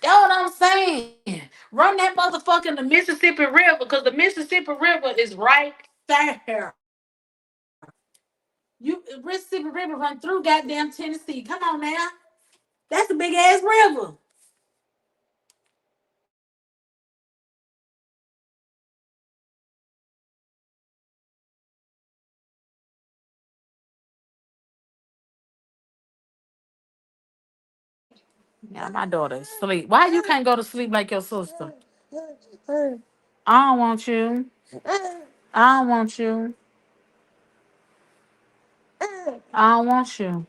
A: That's what I'm saying. Run that motherfucker in the Mississippi River because the Mississippi River is right there. You Mississippi River run through goddamn Tennessee. Come on now. That's a big ass river. Yeah, my daughter is asleep. Why you can't go to sleep like your sister? I don't want you. I don't want you. I don't want you.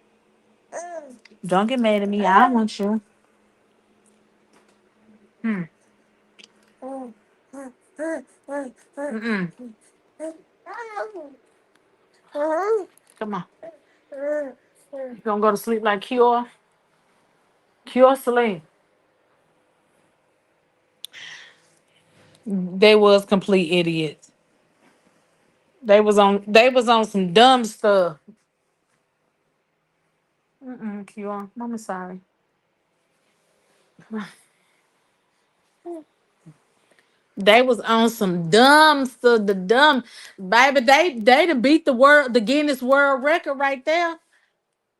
A: Don't get mad at me. I don't want you. Hmm. Mm-mm. Come on. You gonna go to sleep like Cure? Cure sleep. They was complete idiots. They was on some dumb stuff. Mm-mm, Cure. Mama sorry. They was on some dumb stuff. The dumb baby, they done beat the Guinness World Record right there.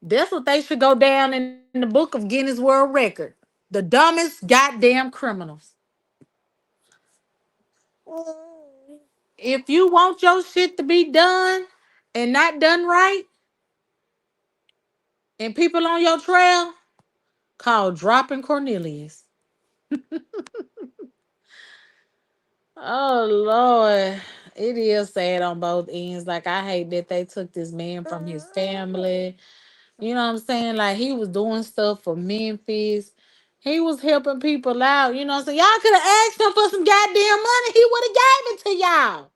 A: That's what they should go down in the book of Guinness World Record. The dumbest goddamn criminals. If you want your shit to be done and not done right, and people on your trail, call dropping Cornelius. Oh Lord. It is sad on both ends. Like I hate that they took this man from his family. You know what I'm saying? Like he was doing stuff for Memphis. He was helping people out. You know what I'm saying? Y'all could have asked him for some goddamn money. He would have gave it to y'all.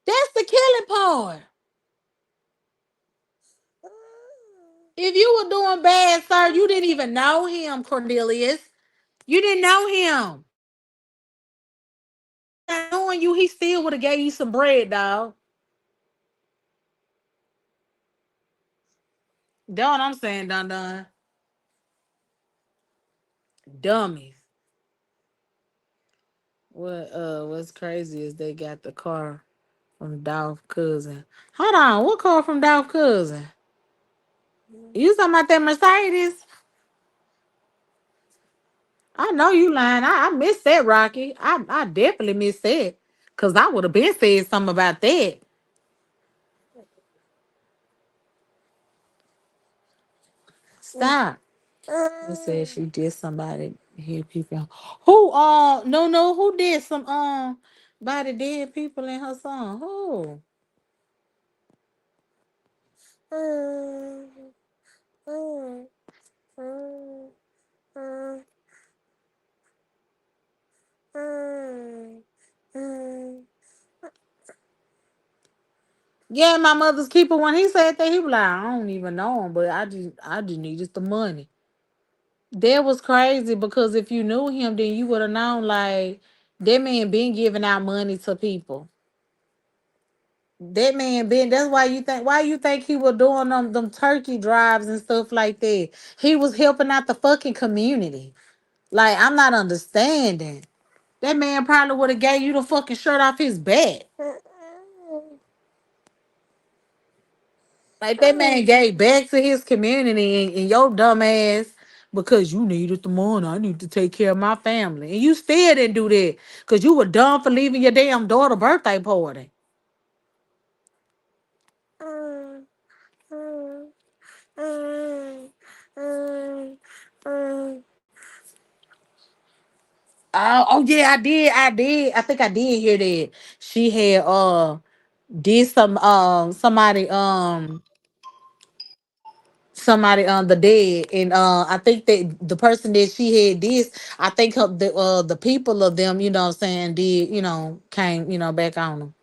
A: That's the killing part. If you were doing bad, sir, you didn't even know him, Cornelius. You didn't know him. Not knowing you, he still would have gave you some bread, dog. That's what I'm saying, dun dun. Dummies. What's crazy is they got the car from Dolph cousin. Hold on, what car from Dolph cousin? You talking about that Mercedes? I know you lying. I missed that, Rocky. I definitely missed that. Cause I would have been said something about that. Stop. It said she did somebody hear people. Who no who did some body dead people in her song? Who? Yeah, my mother's keeper. When he said that, he was like, I don't even know him, but I just needed the money. That was crazy because if you knew him, then you would have known like that man been giving out money to people. That man been. That's why you think. Why you think he was doing them turkey drives and stuff like that? He was helping out the fucking community. Like I'm not understanding. That man probably would have gave you the fucking shirt off his back. Like that man gave back to his community and your dumb ass because you needed the money. I need to take care of my family. And you still didn't do that because you were dumb for leaving your damn daughter birthday party. Oh yeah, I did. I did. I think I did hear that. She had did some somebody on the dead and I think that the person that she had this I think the people of them you know what I'm saying did came back on them.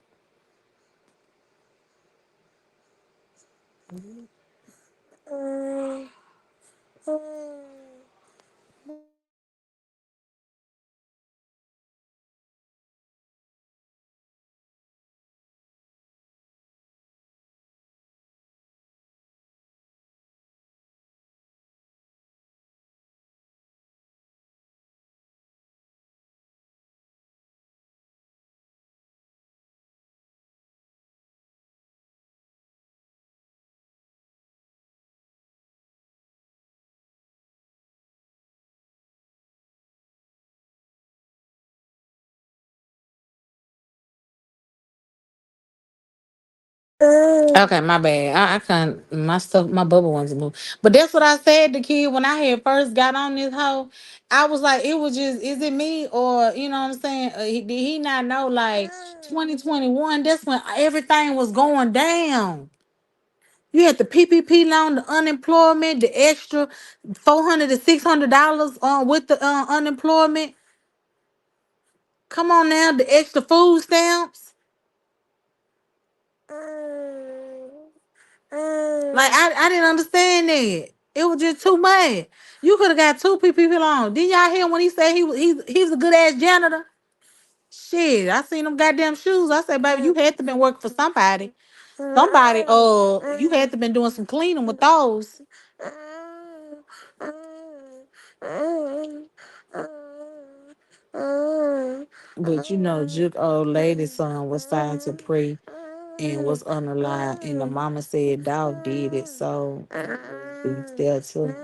A: Okay, my bad. I can't my stuff my bubble ones move. But that's what I said to kid when I had first got on this hoe. I was like, it was just is it me or you know what I'm saying? Did he not know like 2021? That's when everything was going down. You had the PPP loan, the unemployment, the extra $400 to $600 with the unemployment. Come on now, the extra food stamps. Like I didn't understand that. It was just too much. You could have got two PPP loans. Didn't y'all hear when he said he was a good ass janitor? Shit, I seen them goddamn shoes. I said, baby, you had to been working for somebody. Somebody, you had to been doing some cleaning with those. But Juke old lady son was signed to pray and was unalive, and the mama said dog did it, so he's there too.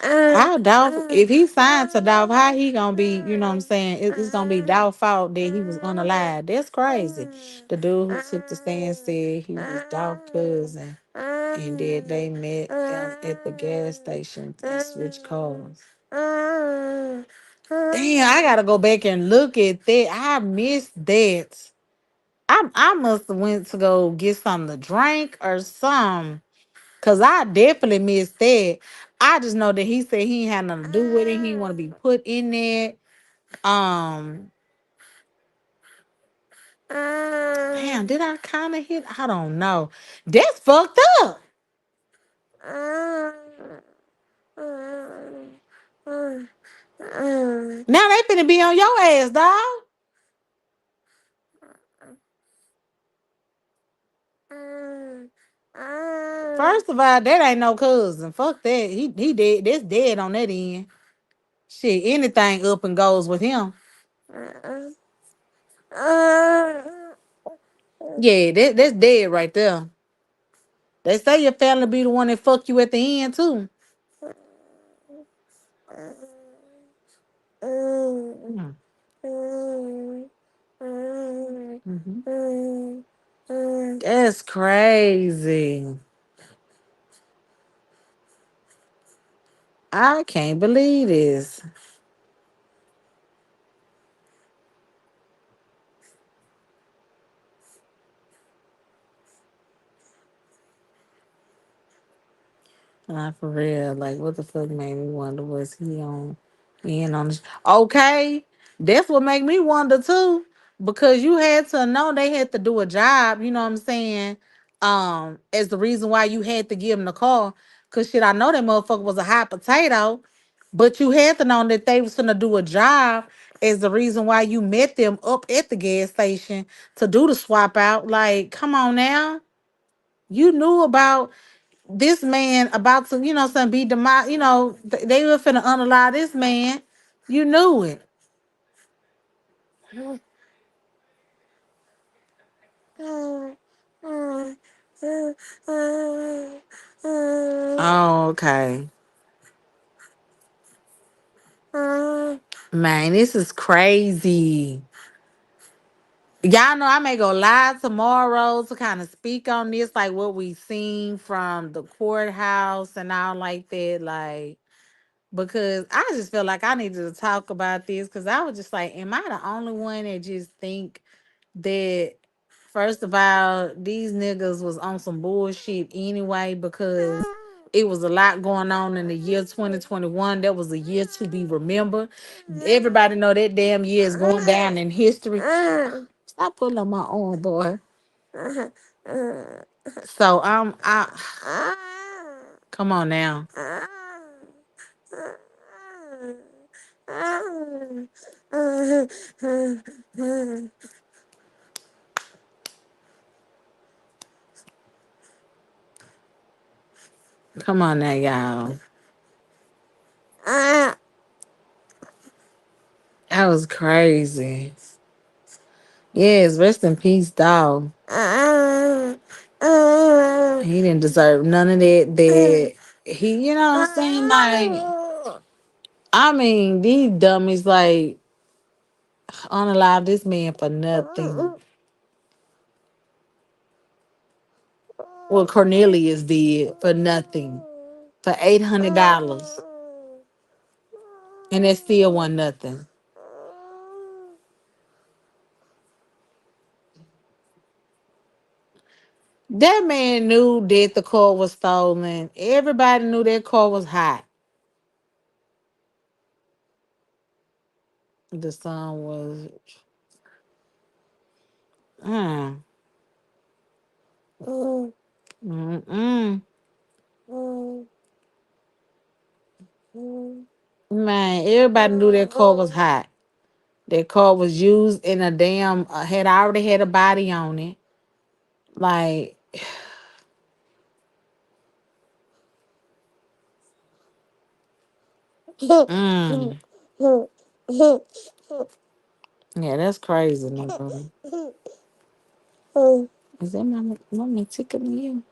A: How Dolph, if he signed to Dolph, how he gonna be, you know what I'm saying? It's gonna be Dolph's fault that he was unalive. That's crazy. The dude who took the stand said he was Dolph's cousin and that they met at the gas station and switched cars. Damn, I gotta go back and look at that. I missed that. I must have went to go get something to drink or something. Cause I definitely missed that. I just know that he said he ain't had nothing to do with it. He want to be put in there. Um, damn, did I kind of hit? I don't know. That's fucked up. Now they finna be on your ass, dog. First of all, that ain't no cousin. Fuck that. He dead. That's dead on that end. Shit, anything up and goes with him. Yeah, that's dead right there. They say your family be the one that fuck you at the end too. Mm. Mhm. That's crazy. I can't believe this. Not for real. Like, what the fuck made me wonder was he on being on this? Okay, that's what made me wonder too, because you had to know they had to do a job. You know what I'm saying? As the reason why you had to give him the call, cause shit, I know that motherfucker was a hot potato, but you had to know that they was gonna do a job, as the reason why you met them up at the gas station to do the swap out. Like, come on now. You knew about this man about to, some be demise, they were finna unalive this man. You knew it. Oh, okay. Man, this is crazy. Y'all know I may go live tomorrow to kind of speak on this, like what we seen from the courthouse and all like that. Like, because I just feel like I needed to talk about this because I was just like, am I the only one that just think that first of all, these niggas was on some bullshit anyway because it was a lot going on in the year 2021. That was a year to be remembered. Everybody know that damn year is going down in history. Stop pulling on my arm, boy. So I come on now. Come on now, y'all. That was crazy. Yes, rest in peace, dog. He didn't deserve none of that. That he, what I'm saying? Like, I mean, these dummies like unalive this man for nothing. Well, Cornelius did for nothing, for $800, and that still wasn't nothing. That man knew that the car was stolen. Everybody knew that car was hot. The sun was. Mm, mm-mm. Man, everybody knew that car was hot. That car was used in a damn had already had a body on it. Like, mm. Yeah, that's crazy, nigga. Is that mama tickling you?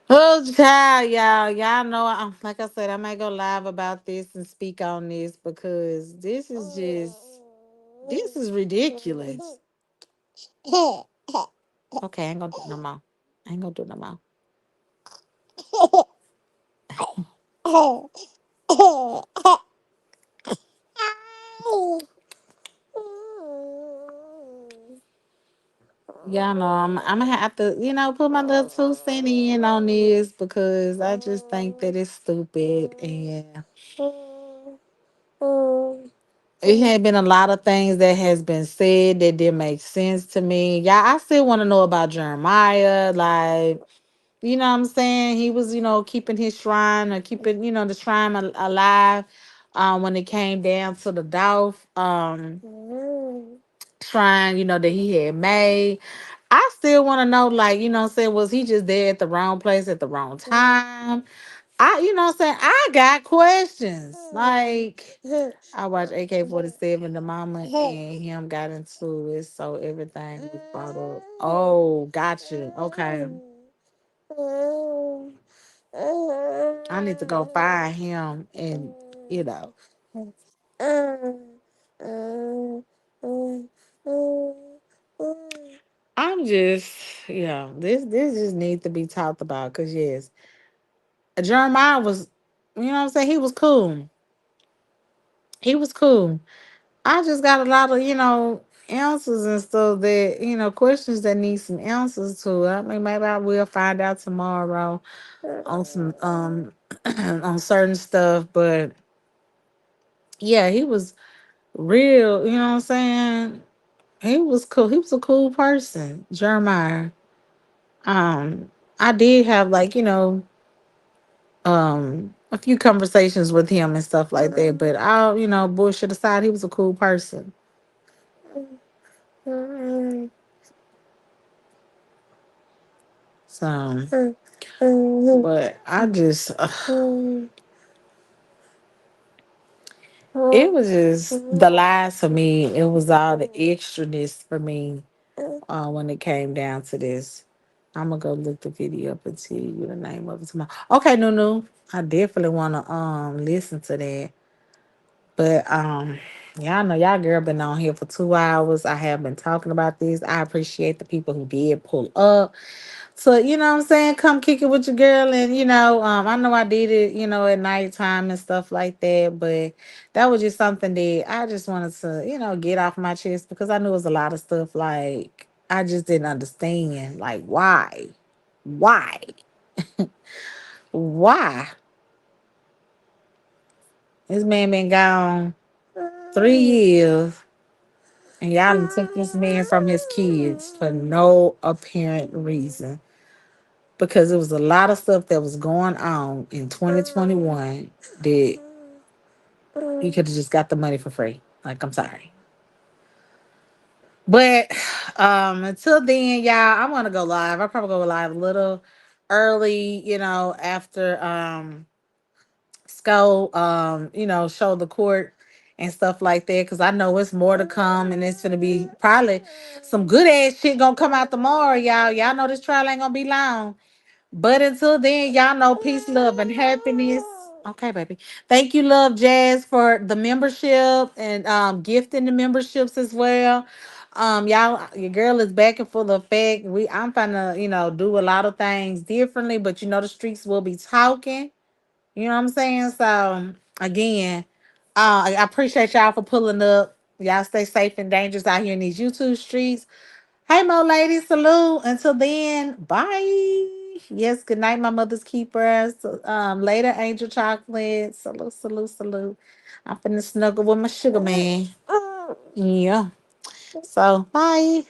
A: Oh, child, y'all. Y'all know, like I said, I might go live about this and speak on this because this is ridiculous. Okay, I ain't gonna do it no more. I ain't gonna do it no more. Y'all know I'm gonna have to, put my little 2 cents in on this because I just think that it's stupid and it had been a lot of things that has been said that didn't make sense to me. Yeah, I still want to know about Jeremiah. Like, you know what I'm saying? He was, keeping his shrine or keeping, the shrine alive when it came down to the Dolph shrine, that he had made. I still want to know, like, what I'm saying, was he just there at the wrong place at the wrong time? What I'm saying, I got questions. Like, I watched AK-47, the mama and him got into it, so everything was brought up. Oh, gotcha. Okay. I need to go find him and, you know. I'm just, this just needs to be talked about because yes, Jeremiah was, what I'm saying, he was cool. He was cool. I just got a lot of, answers and stuff that, questions that need some answers to. I mean, maybe I will find out tomorrow on some on certain stuff, but yeah, he was real, you know what I'm saying? He was cool. He was a cool person, Jeremiah. I did have like, a few conversations with him and stuff like that. But all, bullshit aside, he was a cool person. So, but I just, it was just the lies for me. It was all the extraness for me when it came down to this. I'm gonna go look the video up and tell you the name of it tomorrow. Okay, no. I definitely wanna listen to that. But y'all know y'all girl been on here for 2 hours. I have been talking about this. I appreciate the people who did pull up. So, what I'm saying? Come kick it with your girl. And, I know I did it, at nighttime and stuff like that. But that was just something that I just wanted to, get off my chest because I knew it was a lot of stuff like I just didn't understand. Like, why? Why? Why? This man been gone 3 years and y'all done took this man from his kids for no apparent reason. Because there was a lot of stuff that was going on in 2021 that you could have just got the money for free. Like, I'm sorry. But until then, y'all, I'm gonna go live. I'll probably go live a little early, after Skull show the court and stuff like that. Cause I know it's more to come and it's gonna be probably some good ass shit gonna come out tomorrow, y'all. Y'all know this trial ain't gonna be long. But until then, y'all know peace, love, and happiness. Okay, baby. Thank you, Love Jazz, for the membership and gifting the memberships as well. Y'all, your girl is back in full effect. I'm gonna, do a lot of things differently, but the streets will be talking. You know what I'm saying? So again, I appreciate y'all for pulling up. Y'all stay safe and dangerous out here in these YouTube streets. Hey, Mo ladies, salute. Until then, bye. Yes, good night, my mother's keepers. Later, Angel Chocolate. Salute, salute, salute. I'm finna snuggle with my sugar man. Yeah. So, bye.